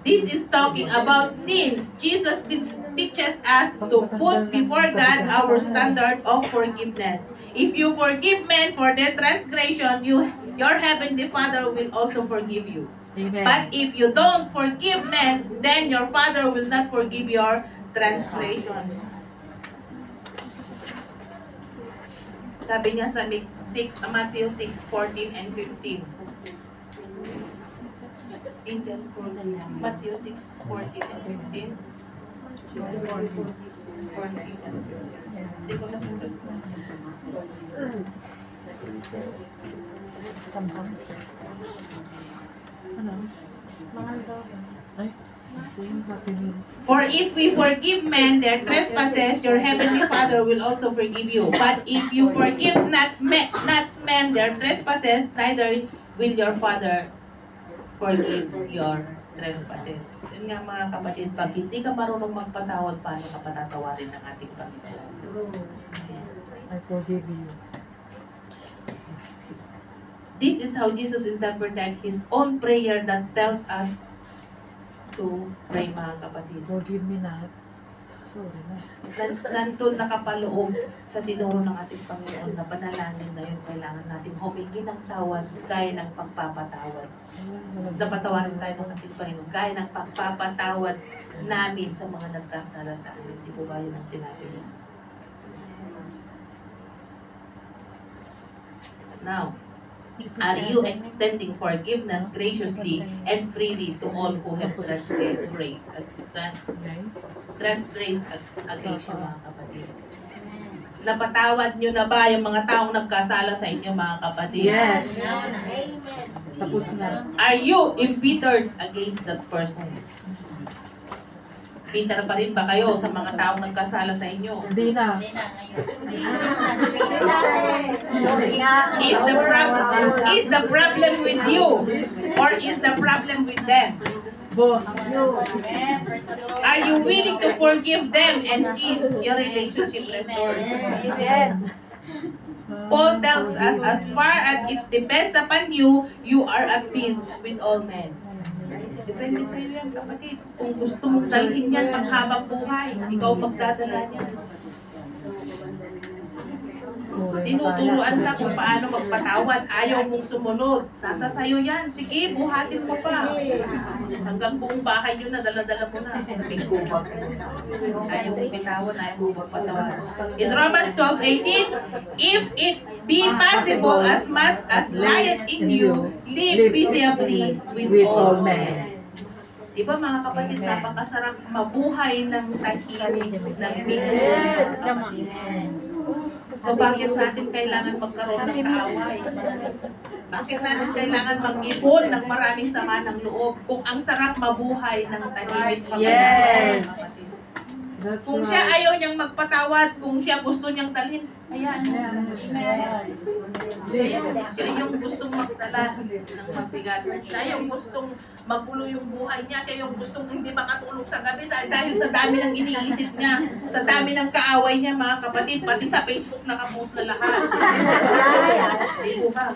This is talking about sins. Jesus teaches us to put before God our standard of forgiveness. If you forgive men for their transgression, your heavenly Father will also forgive you. Amen. But if you don't forgive men, then your Father will not forgive your transgressions. Sabi niya sa Matthew 6:14 and 15. Angel, Matthew 6:14 and 15. Hindi ko nasunod. For if we forgive men their trespasses, your heavenly Father will also forgive you. But if you forgive not men their trespasses, neither will your Father forgive your trespasses. Yun nga, mga kapatid, pag hindi ka marunong magpatawad, paano ka patatawarin ng ating Panginoon? I forgive you. This is how Jesus interpreted His own prayer that tells us to pray, mga kapatid. Forgive me not. Sorry na. Nandun nakapaloob sa tinuro ng ating Panginoon na panalangin na yun, kailangan natin humingi ng tawad gaya ng pagpapatawad. Napatawarin tayo ng ating Panginoon gaya ng pagpapatawad namin sa mga nagkasala sa amin. Di po ba yun ang sinabi niya? Now, are you extending forgiveness graciously and freely to all who have transgressed against you, mga kapatid? Napatawad nyo na ba yung mga taong nagkasala sa inyo, mga kapatid? Yes. Amen. Tapos na. Are you embittered against that person? Bitter pa rin ba kayo sa mga taong nagkasala sa inyo? Hindi na. Is the problem with you or is the problem with them? Both. Are you willing to forgive them and see your relationship restored? Paul tells us, as far as it depends upon you, you are at peace with all men. Depende sa iyo yan, kapatid. Kung gusto mong dalhin yan panghabang buhay, ikaw magdadala niyan. Tinuturuan ka kung paano magpatawad. Ayaw mong sumunod. Nasa sayo yan. Sige, buhatin mo pa. Hanggang buong bahay yun na, dala-dala mo na. Ayaw mong bitawan, ayaw mong magpatawad. In Romans 12:18, if it be possible, as much as lieth in you, live peaceably with all men. Diba mga kapatid, napakasarap mabuhay ng tahimik, ng peace. So bakit natin kailangan magkaroon ng kaaway? Bakit natin kailangan mag-ipon ng maraming sama ng loob kung ang sarap mabuhay ng tahimik? Yes. Kung siya ayaw niyang magpatawad, kung siya gusto niyang dalhin, ayan. Siya yung gustong magdala ng mabigat. Siya yung gustong magulo yung buhay niya. Siya yung gustong hindi makatulog sa gabi dahil sa dami ng iniisip niya. Sa dami ng kaaway niya, mga kapatid. Pati sa Facebook nakapost na lahat. Di po ba?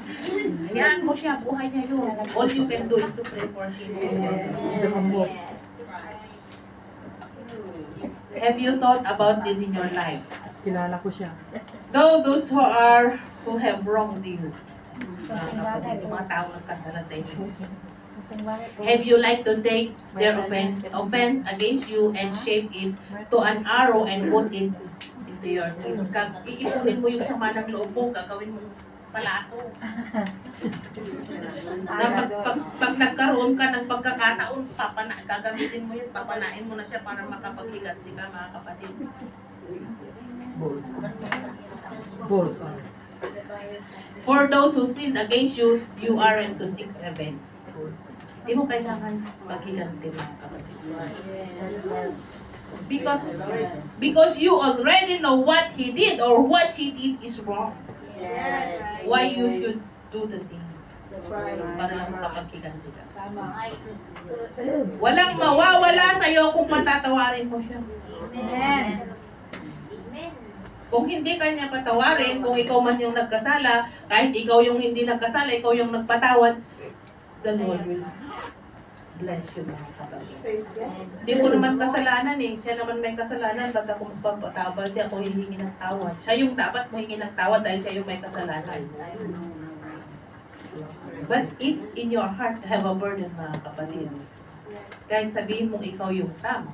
Ayan mo siya, buhay niya yun. All you can do is to pray for him. Have you thought about this in your life? Kilala ko siya. Though those who have wronged you, yung mga tao nagkasala sa inyo, have you like to take their offense against you and shape it to an arrow and put it into your teeth? Iipunin mo yung sama ng loob mo, gagawin mo palaso. Na pag nagkaroon ka ng pagkakataon, gagamitin mo yun, papanain mo na siya para makapaghiganti ka, mga kapatid. Bolsa. For those who sinned against you, you aren't to seek revenge. Hindi mo kailangan maghiganti, mga kapatid. Because you already know what he did or what she did is wrong. Why you should do the same? Para lang makapaghiganti ka. Walang mawawala sa'yo kung patatawarin mo siya. Kung hindi kanya patawarin, kung ikaw man yung nagkasala, kahit ikaw yung hindi nagkasala, ikaw yung nagpatawad, the Lord will bless you, mga kapatid. Hindi ko naman kasalanan eh. Siya naman may kasalanan, ba't ako magpapatawad? Di ako hihingi ng tawad. Siya yung dapat mo hingi ng tawad dahil siya yung may kasalanan. But if in your heart have a burden, mga kapatid, kahit sabihin mong ikaw yung tama,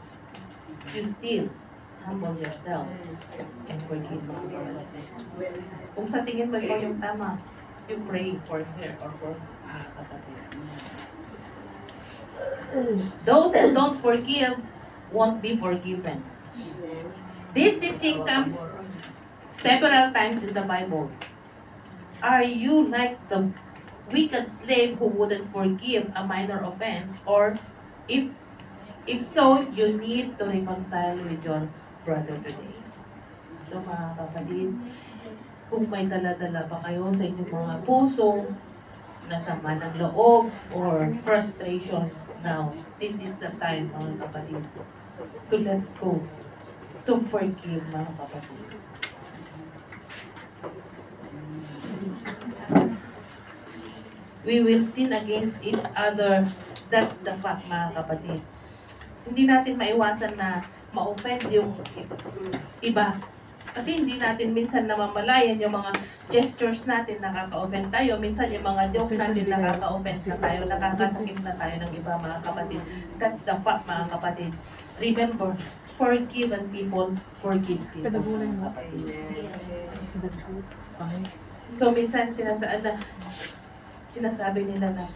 you still humble yourself and forgive me. Kung sa tingin mo ikaw yung tama, you pray for her or for mga kapatid. Those who don't forgive won't be forgiven. This teaching comes several times in the Bible. Are you like the wicked slave who wouldn't forgive a minor offense? Or if so, you need to reconcile with your brother today. So mga kapatid, kung may dala-dala pa kayo sa inyong mga puso, nasama ng loob or frustration, now, this is the time, mga kapatid, to let go, to forgive, mga kapatid. We will sin against each other. That's the fact, mga kapatid. Hindi natin maiwasan na ma-offend yung iba. Kasi hindi natin minsan namamalayan yung mga gestures natin, nakaka-offend tayo. Minsan yung mga joke natin, nakaka-offend na tayo, nakakasakit na tayo ng iba, mga kapatid. That's the fact, mga kapatid. Remember, forgiven people, forgive people, mga kapatid. So minsan sinasabi nila na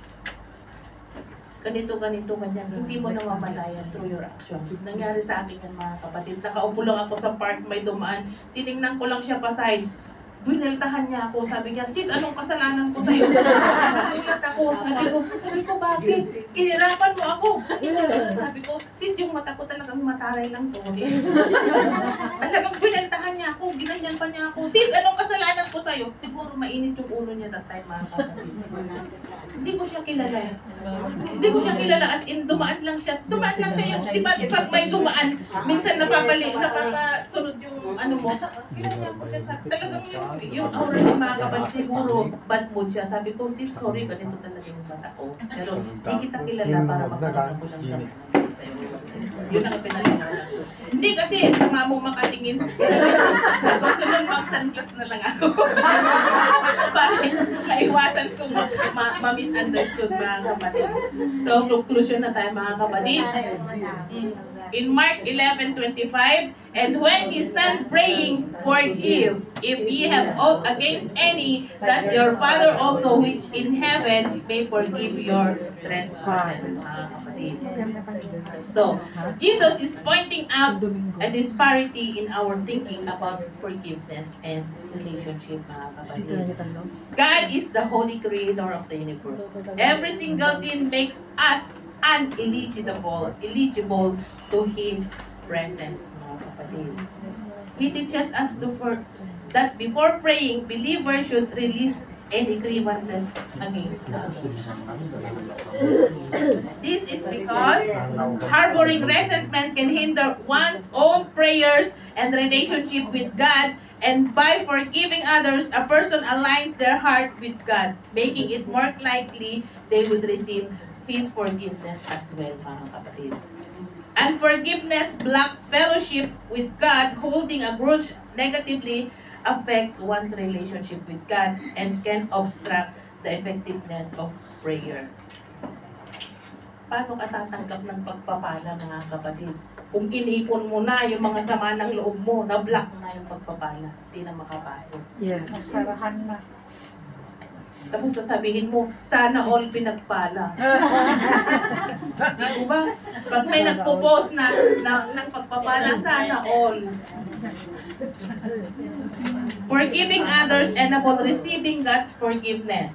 ganito, ganyan. Hindi mo namamalayan through your actions. Nangyari sa akin yan, mga kapatid. Nakaupo lang ako sa park, may dumaan. Tinignan ko lang siya pa side. Bineltahan niya ako. Sabi niya, sis, anong kasalanan ko sa'yo? Nagulat ako. Sabi ko, bakit? Inirapan mo ako. Sabi ko, sis, yung mata ko talagang mataray lang. Sorry. Talagang bineltahan niya ako. Ginanyan pa niya ako. Sis, anong kasalanan ko sa'yo? Siguro mainit yung ulo niya that time, mga kapatid. Hindi ko siya kilala. Hindi ko siya kilala. As in, dumaan lang siya. Dumaan lang siya yung, diba, pag may dumaan, minsan napapasunod yung ano mo. Ginanyan ko siya. Talagang yung aura niya, mga kapatid, siguro bad mood siya. Sabi ko, sis, sorry, ganito talaga yung bata ko. Pero hindi kita kilala para magkaroon ko ng sabi sa'yo. Yun ang pinalihan. Hindi kasi, sama mo makatingin. Sa susunod, mag-sunglass na lang ako. Para maiwasan kong ma-misunderstood mga kapatid. So, conclusion na tayo mga kapatid. In Mark 11:25, and when ye stand praying, forgive, if ye have aught against any, that your Father also which in heaven may forgive your trespasses, mga kapatid. So, Jesus is pointing out a disparity in our thinking about forgiveness and relationship, mga kapatid. God is the holy creator of the universe. Every single sin makes us ineligible to His presence, mga kapatid. He teaches us that before praying, believers should release any grievances against others. This is because harboring resentment can hinder one's own prayers and relationship with God, and by forgiving others, a person aligns their heart with God, making it more likely they would receive His forgiveness as well, mga kapatid. Unforgiveness blocks fellowship with God. Holding a grudge negatively affects one's relationship with God and can obstruct the effectiveness of prayer. Paano ka tatanggap ng pagpapala, mga kapatid? Kung inipon mo na yung mga sama ng loob mo, na-block na yung pagpapala, hindi na makapasok. Yes. Sarahan na. Tapos sasabihin mo, sana all pinagpala. Di ba? Pag may nagpo-post ng pagpapala, sana all. Forgiving others enable receiving God's forgiveness.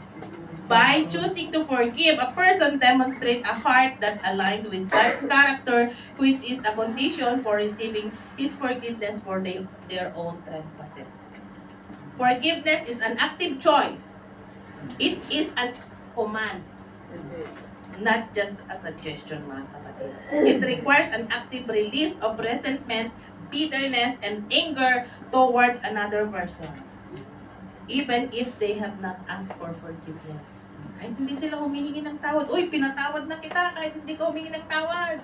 By choosing to forgive, a person demonstrates a heart that aligned with God's character, which is a condition for receiving His forgiveness for their own trespasses. Forgiveness is an active choice. It is a command, not just a suggestion, mga kapatid. It requires an active release of resentment, bitterness, and anger toward another person, even if they have not asked for forgiveness. Kahit hindi sila humihingi ng tawad. Uy, pinatawad na kita kahit hindi ka humingi ng tawad.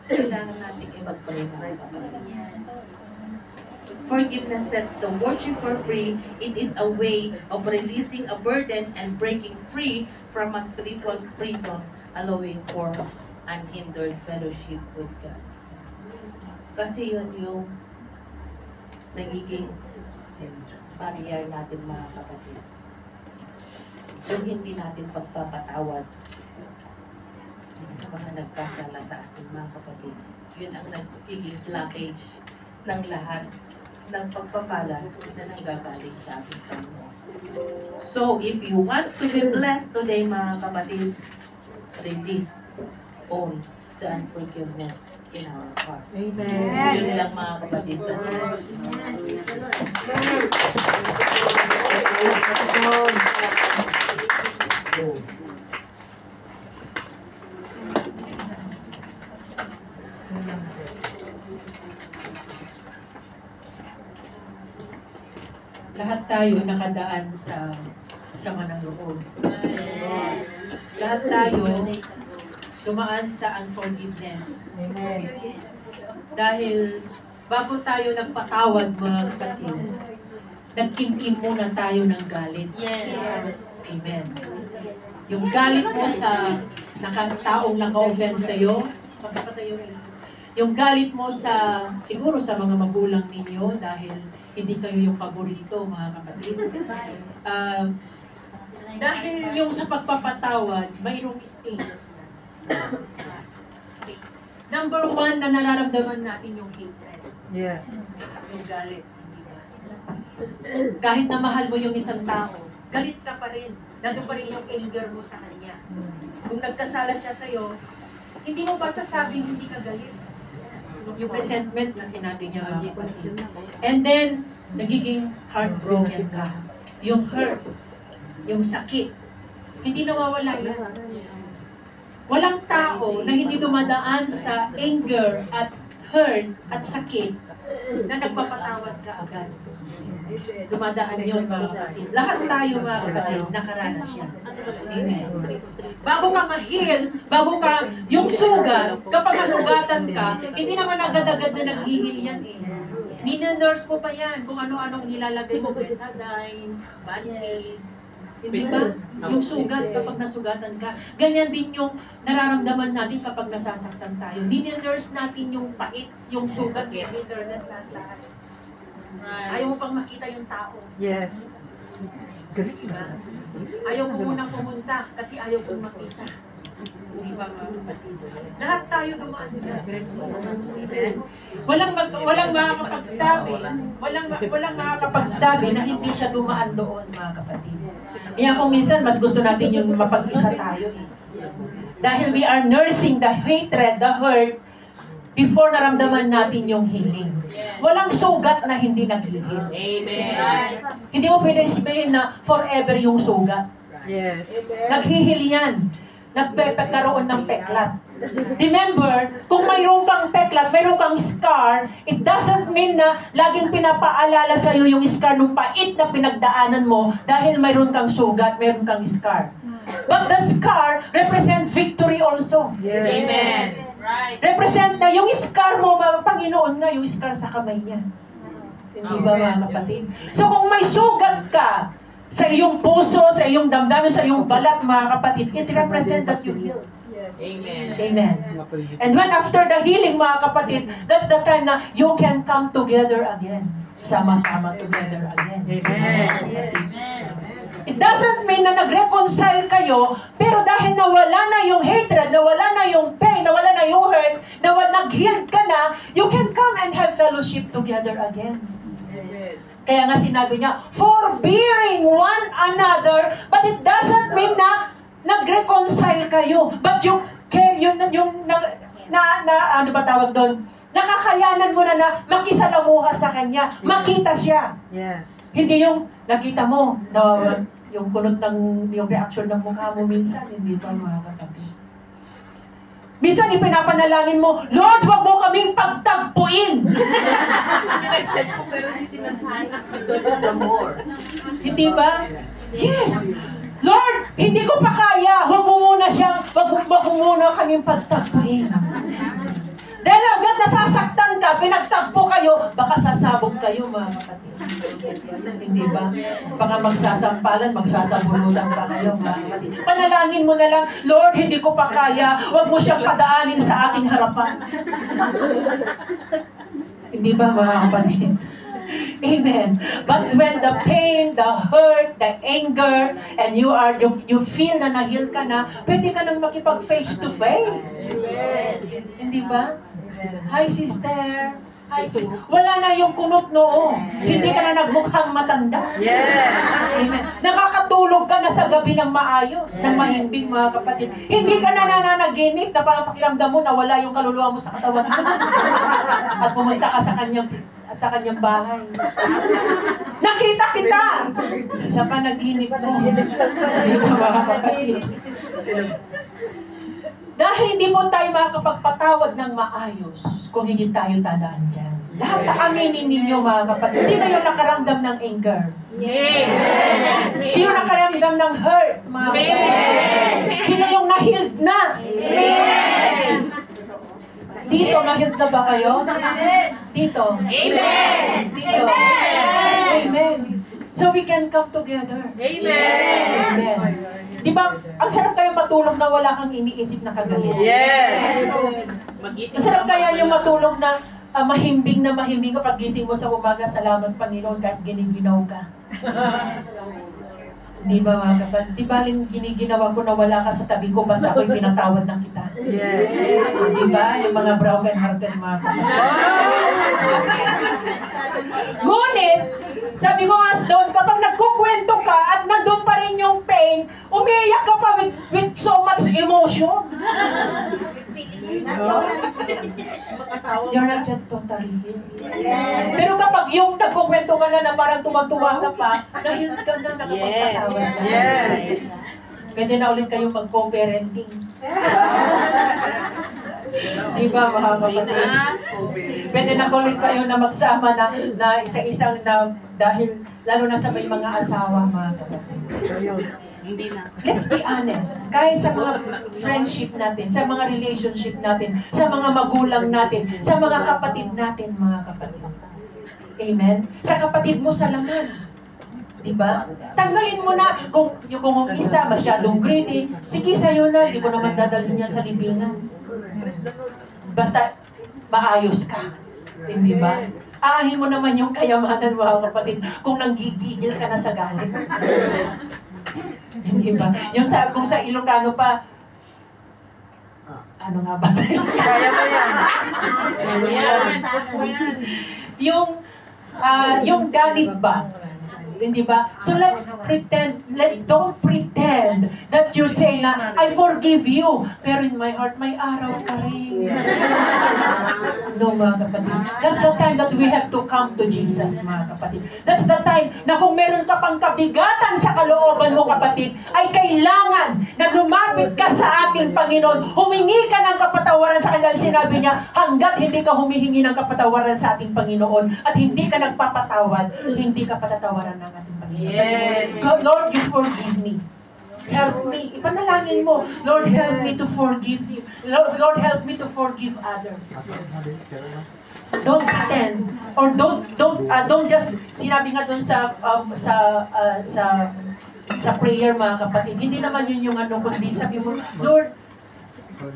Kailangan natin i-pag-pray, mga kapatid. Forgiveness sets the worshiper free. It is a way of releasing a burden and breaking free from a spiritual prison, allowing for unhindered fellowship with God. Kasi yun yung nagiging barrier natin, mga kapatid. Yung hindi natin pagpapatawad sa mga nagkasala sa ating mga kapatid. Yun ang nagiging blockage ng lahat ng pagpapala na nanggagaling sa ating Panginoon. So, if you want to be blessed today, mga kapatid, release all the unforgiveness in our hearts. Amen. Yun lang, mga kapatid. Lahat tayo nakadaan sa sama ng loob. Lahat tayo dumaan sa unforgiveness. Amen. Dahil bago tayo nagpatawad, mga kapatid, nagkimkim muna tayo ng galit. Yes. Amen. Yung galit mo sa taong naka-offend sa'yo, yung galit mo siguro sa mga magulang ninyo dahil hindi kayo yung paborito, mga kapatid. Dahil yung sa pagpapatawad, mayroong stages na. Number 1 na nararamdaman natin yung hatred. Yes. Yung galit. Kahit na mahal mo yung isang tao, galit ka pa rin. Nandun pa rin yung anger mo sa kanya. Kung nagkasala siya sa'yo, hindi mo pa sasabing hindi ka galit. Yung resentment na sinabi niya, mga kapatid. And then, nagiging heartbroken ka. Yung hurt, yung sakit, hindi nawawala yan. Walang tao na hindi dumadaan sa anger at hurt at sakit na nagpapatawad ka agad. Dumadaan yun, mga kapatid. Lahat tayo, mga kapatid, nakaranas yan. Amen. Bago ka ma-heal, bago ka, yung sugat, kapag masugatan ka, hindi naman agad-agad na nag-heal yan eh. Nina-nurse mo pa yan kung ano-anong nilalagay mo, betadine, band-aid. Hindi ba? Yung sugat kapag nasugatan ka. Ganyan din yung nararamdaman natin kapag nasasaktan tayo. Nina-nurse natin yung pait, yung sugat, nina-nurse natin lahat. Ayaw mo pang makita yung tao. Yes. Diba? Ayaw mo munang pumunta kasi ayaw kong makita. Diba, mga kapatid? Lahat tayo dumaan dyan. Walang makakapagsabi na hindi siya dumaan doon, mga kapatid. Kaya kung minsan, mas gusto natin yung mapag-isa tayo. Dahil we are nursing the hatred, the hurt, before naramdaman natin yung healing. Walang sugat na hindi nag-heal. Amen. Hindi mo pwede sabihin na forever yung sugat. Yes. Nag-heal yan. Nagpekaroon ng peklat. Remember, kung mayroon kang peklat, mayroon kang scar, it doesn't mean na laging pinapaalala sa'yo yung scar nung pait na pinagdaanan mo dahil mayroon kang sugat, mayroon kang scar. But the scar represent victory also. Yes. Amen. Right. Represent na yung scar mo, mga Panginoon nga, yung scar sa kamay niya. Hindi ba, mga kapatid? So kung may sugat ka sa iyong puso, sa iyong damdamin, sa iyong balat, mga kapatid, it represent that you heal. Amen. Amen. And when after the healing, mga kapatid, that's the time na you can come together again. Sama-sama together again. Amen. It doesn't mean na nag-reconcile kayo, pero dahil nawala na yung hatred, nawala na yung pain, nawala na yung hurt, nag-heal ka na, you can come and have fellowship together again. Kaya nga sinabi niya, forbearing one another, but it doesn't mean na nag-reconcile kayo. But yung care, ano ba tawag doon? Nakakayanan mo na makisalamuha sa kanya, makita siya. Yes. Hindi yung nakita mo na yung kunot ng yung reaction ng mukha mo minsan, hindi ba, mga kapatid? Minsan ipinapanalangin mo, Lord, wag mo kaming pagtagpuin. Hindi ba? Yes. Lord, hindi ko pa kaya. Wag mo muna kaming pagtagpuin. Dahil agad nasasaktan ka, pinagtagpo kayo, baka sasabog kayo, mga kapatid. Hindi ba? Baka magsasampalan, magsasabunutan pa kayo, mga kapatid. Panalangin mo na lang, Lord, hindi ko pa kaya, huwag mo siyang padaanin sa aking harapan. Hindi ba, mga kapatid? Amen. But when the pain, the hurt, the anger, and you feel na na-heal ka na, pwede ka nang makipag face to face. Hindi ba? Hi, sister. Hi, sister. Wala na yung kunot noo. Hindi ka na nagmukhang matanda. Yes. Amen. Nakakatulog ka na sa gabi ng maayos, ng mahimbing, mga kapatid. Hindi ka na nananaginip na parang pakiramdam mo na wala yung kaluluwa mo sa katawan mo. At pumunta ka sa kanyang bahay. Nakita kita sa panaginip ko. Hindi ba, mga kapatid? Dahil hindi mo tayo makakapagpatawad ng maayos kung hindi tayo tadaan dyan. Lahat aminin ninyo, mga kapatid. Sino yung nakaramdam ng anger? Amen. Sino nakaramdam ng hurt, mga kapatid? Sino yung na-healed na? Amen. Dito, na-healed na ba kayo? Dito. Amen. Dito. Amen. So we can come together. Amen. Amen. Di ba, ang sarap kayo matulog na wala kang iniisip na kagalit. Yes. Magising Masarap ka kaya yung mamaya. matulog na mahimbing kapag gising mo sa umaga, salamat Panginoon kahit giniginaw ka. Di ba, mga kapatid? Di ba giniginawa ko na wala ka sa tabi ko basta ako'y pinatawad na kita? Yes. Di ba? Yung mga broken hearted, mga kapatid. Ngunit, sabi ko nga doon, kapag nagkukwento ka at nandun pa rin yung pain, umiiyak ka pa with so much emotion. You're not just totally healed. Pero kapag yung nagkukwento ka na parang tumatuwa ka pa, dahil ka na nakapagpatawad ka. Yes. Pwede na ulit kayong mag-co-parenting. Di ba, mga kapatid? Pwede na ulit kayo na magsama na isa-isang na dahil lalo na sa may mga asawa, mga kapatid. Hindi na. Let's be honest. Kahit sa mga friendship natin, sa mga relationship natin, sa mga magulang natin, sa mga kapatid natin, mga kapatid. Amen? Sa kapatid mo sa laman. Diba? Tanggalin mo na kung yung isa masyadong greedy, sige sa'yo na, hindi ko naman dadalhin yan sa libingan. Basta maayos ka. Hindi ba? Aanhin mo naman yung kayamanan, mga kapatid, kung nanggigigil ka na sa galit. Hindi ba? Yung kung sa Ilocano pa, ano nga ba? Kaya mo yan. Yung galit ba? Hindi ba? So let's pretend, don't pretend that you say na, I forgive you, pero in my heart, may araw ka rin. No, mga kapatid. That's the time that we have to come to Jesus, mga kapatid. That's the time na kung meron ka pang kabigatan sa kalooban mo, kapatid, ay kailangan na lumapit ka sa ating Panginoon. Humingi ka ng kapatawaran sa Kanya. Sinabi niya, hanggat hindi ka humihingi ng kapatawaran sa ating Panginoon at hindi ka nagpapatawad, hindi ka patatawaran ng ating Panginoon. Yes. God, Lord, you forgive me. Help me. Ipanalangin mo, Lord, help me to forgive you. Lord, help me to forgive others. Don't pretend or don't just sinabi nga doon sa prayer, mga kapatid. Hindi naman yun yung ano, kundi sabi mo, Lord,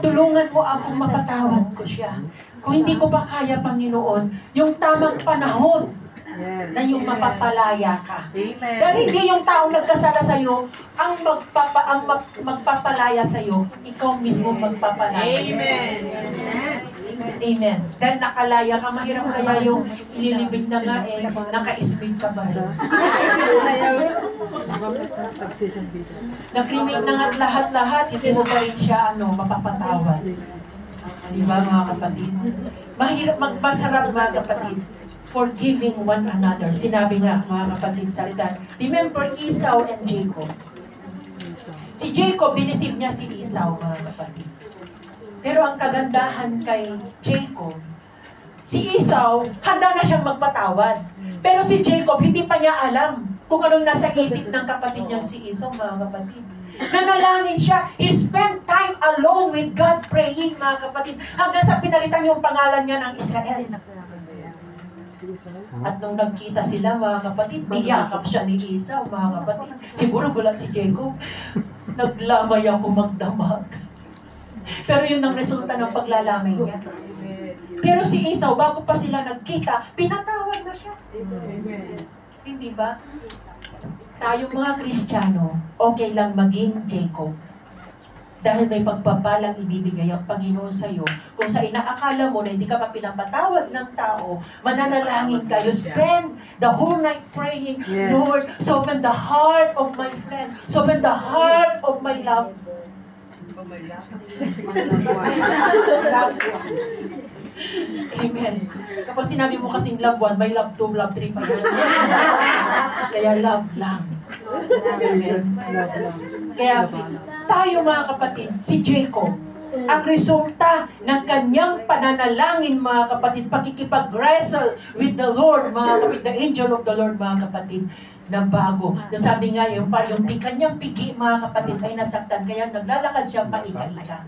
tulungan mo akong mapatawad ko siya. Kung hindi ko pa kaya, Panginoon, yung tamang panahon na yung mapapalaya ka. Amen. Dahil hindi yung taong nagkasala sa'yo ang magpapalaya sa'yo, ikaw mismo magpapalaya. Amen. Amen. Dahil nakalaya ka, mahirap kaya yung ililibig na nga naka-speed ka ba rin? Nakrimik na nga't lahat-lahat, hindi mo pa rin siya mapapatawad. Di ba, mga kapatid? Mahirap magbasarap, mga kapatid. Forgiving one another. Sinabi nga, mga kapatid, salita. Remember Esau and Jacob. Si Jacob, binisip niya si Esau, mga kapatid. Pero ang kagandahan kay Jacob, si Esau, handa na siyang magpatawad. Pero si Jacob, hindi pa niya alam kung anong nasa isip ng kapatid niyang si Esau, mga kapatid. Nanalangin siya. He spent time alone with God praying, mga kapatid. Hanggang sa pinalitan yung pangalan niya ng Israel. At nung nagkita sila, mga kapatid, niyakap siya ni Esau, mga kapatid. Siguro gulat si Jacob. Naglamay ako magdamag. Pero yun ang resulta ng paglalamay niya. Pero si Esau, bago pa sila nagkita, pinatawad na siya. Hindi ba? Tayo mga Kristiyano, okay lang maging Jacob. Dahil may pagpapalang ibibigay ang Panginoon sa iyo. Kung sa inaakala mo na hindi ka pa pinapatawad ng tao, mananalangin ka. You spend the whole night praying, Yes. Lord, soften the heart of my friend. Soften the heart of my love. Amen. Kapag sinabi mo kasing love 1, may love 2, love 3 pa yan. Kaya love lang. Amen. Kaya tayo, mga kapatid, si Jacob, ang resulta ng kanyang pananalangin, mga kapatid, pakikipag-wrestle with the Lord, mga kapatid, the angel of the Lord, mga kapatid, na bago. Sabi nga, yung kanyang pigi, mga kapatid, ay nasaktan, kaya naglalakad siya paika-ika.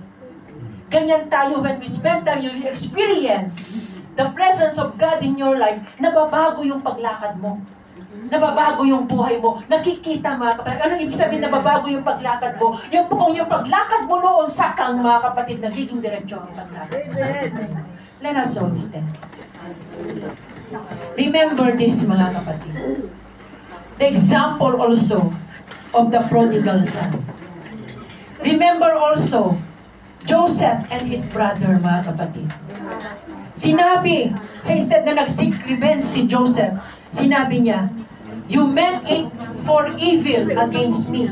Ganyan tayo, when we spend time, you experience the presence of God in your life, nababago yung paglakad mo. Nababago yung buhay mo. Nakikita, mga kapatid. Anong ibig sabihin nababago yung paglakad mo? Kung yung paglakad mo noon sakang, mga kapatid, nagiging diretsyo ang paglakad mo. Let us all stand. Remember this, mga kapatid. The example also of the prodigal son. Remember also Joseph and his brother, mga kapatid. Sinabi, instead na nag-seek revenge si Joseph, sinabi niya, you meant it for evil against me,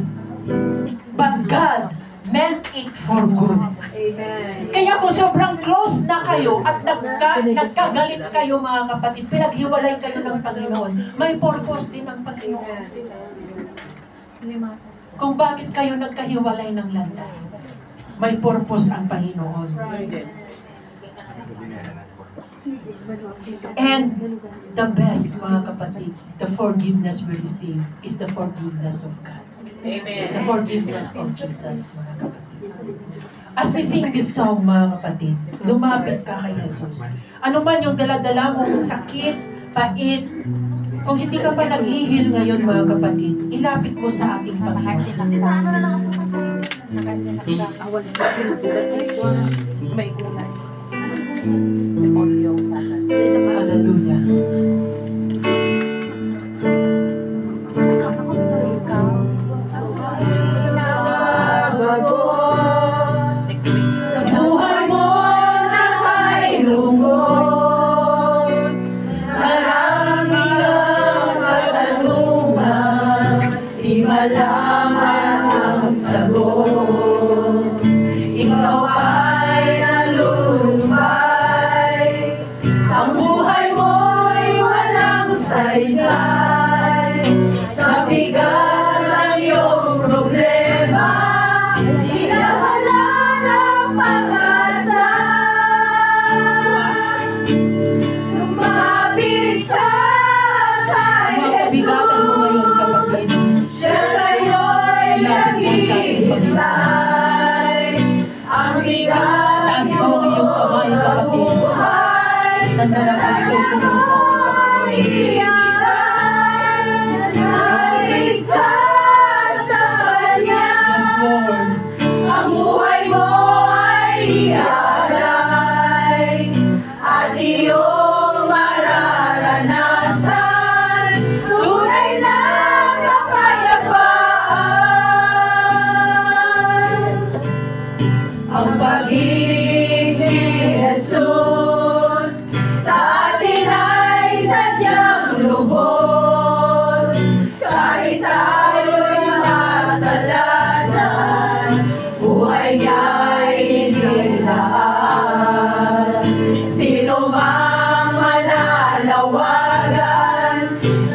but God meant it for good. Amen. Kaya kung sobrang close na kayo at nagkagalit kayo, mga kapatid, pinaghiwalay kayo ng Panginoon, may purpose din ng Panginoon. Kung bakit kayo nagkahiwalay ng landas, may purpose ang Panginoon. And the best, mga kapatid, the forgiveness we receive is the forgiveness of God. Amen. The forgiveness of Jesus, mga kapatid. As we sing this song, mga kapatid, lumapit ka kay Jesus. Ano man yung dala-dala mong sakit, pait, kung hindi ka pa naghihil ngayon, mga kapatid, ilapit mo sa ating Panginoon. May gulay. Hallelujah. Sa buhay mo na may lungkot, marami kang katanungan, di malaman ang sagot. Ikaw ay nalulumbay, ang buhay mo'y walang saysay. Sa bigat ng iyong problema, di na wala ng pag-asa. Lumapit ka kay Bigatan mo ngayon, Jesus, kapatid. siya sa'yo'y naghihintay. Ang bigat Taas mo ang iyong kamay, kapatid. buhay, Tanda na pagsukod mo sa ating Panginoon. nalig ka sa Kanya. Yes, Lord. Ang buhay mo ay ialay at iyong mararanasan tunay na kapayapaan. Ang pag-ibig ni Jesus sa atin ay sadyang lubos. Kahit tayo'y makasalanan, buhay niya'y inilaan. Sino mang mananawagan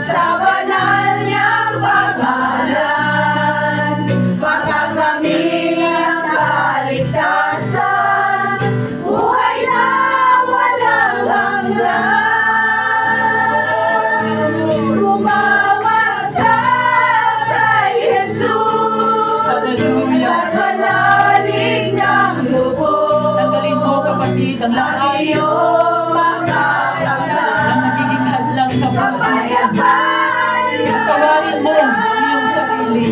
sa banal niyang pangalan, makakamit ang kaligtasan, buhay na walang hanggan. Tumawag ka kay Jesus, Hallelujah. at manalig ng lubos. Tanggalin mo, kapatid, ang Ang lahat iyong na makakasal, nagiging hadlang sa puso. kapayapaan Tawarin mo ang iyong sarili.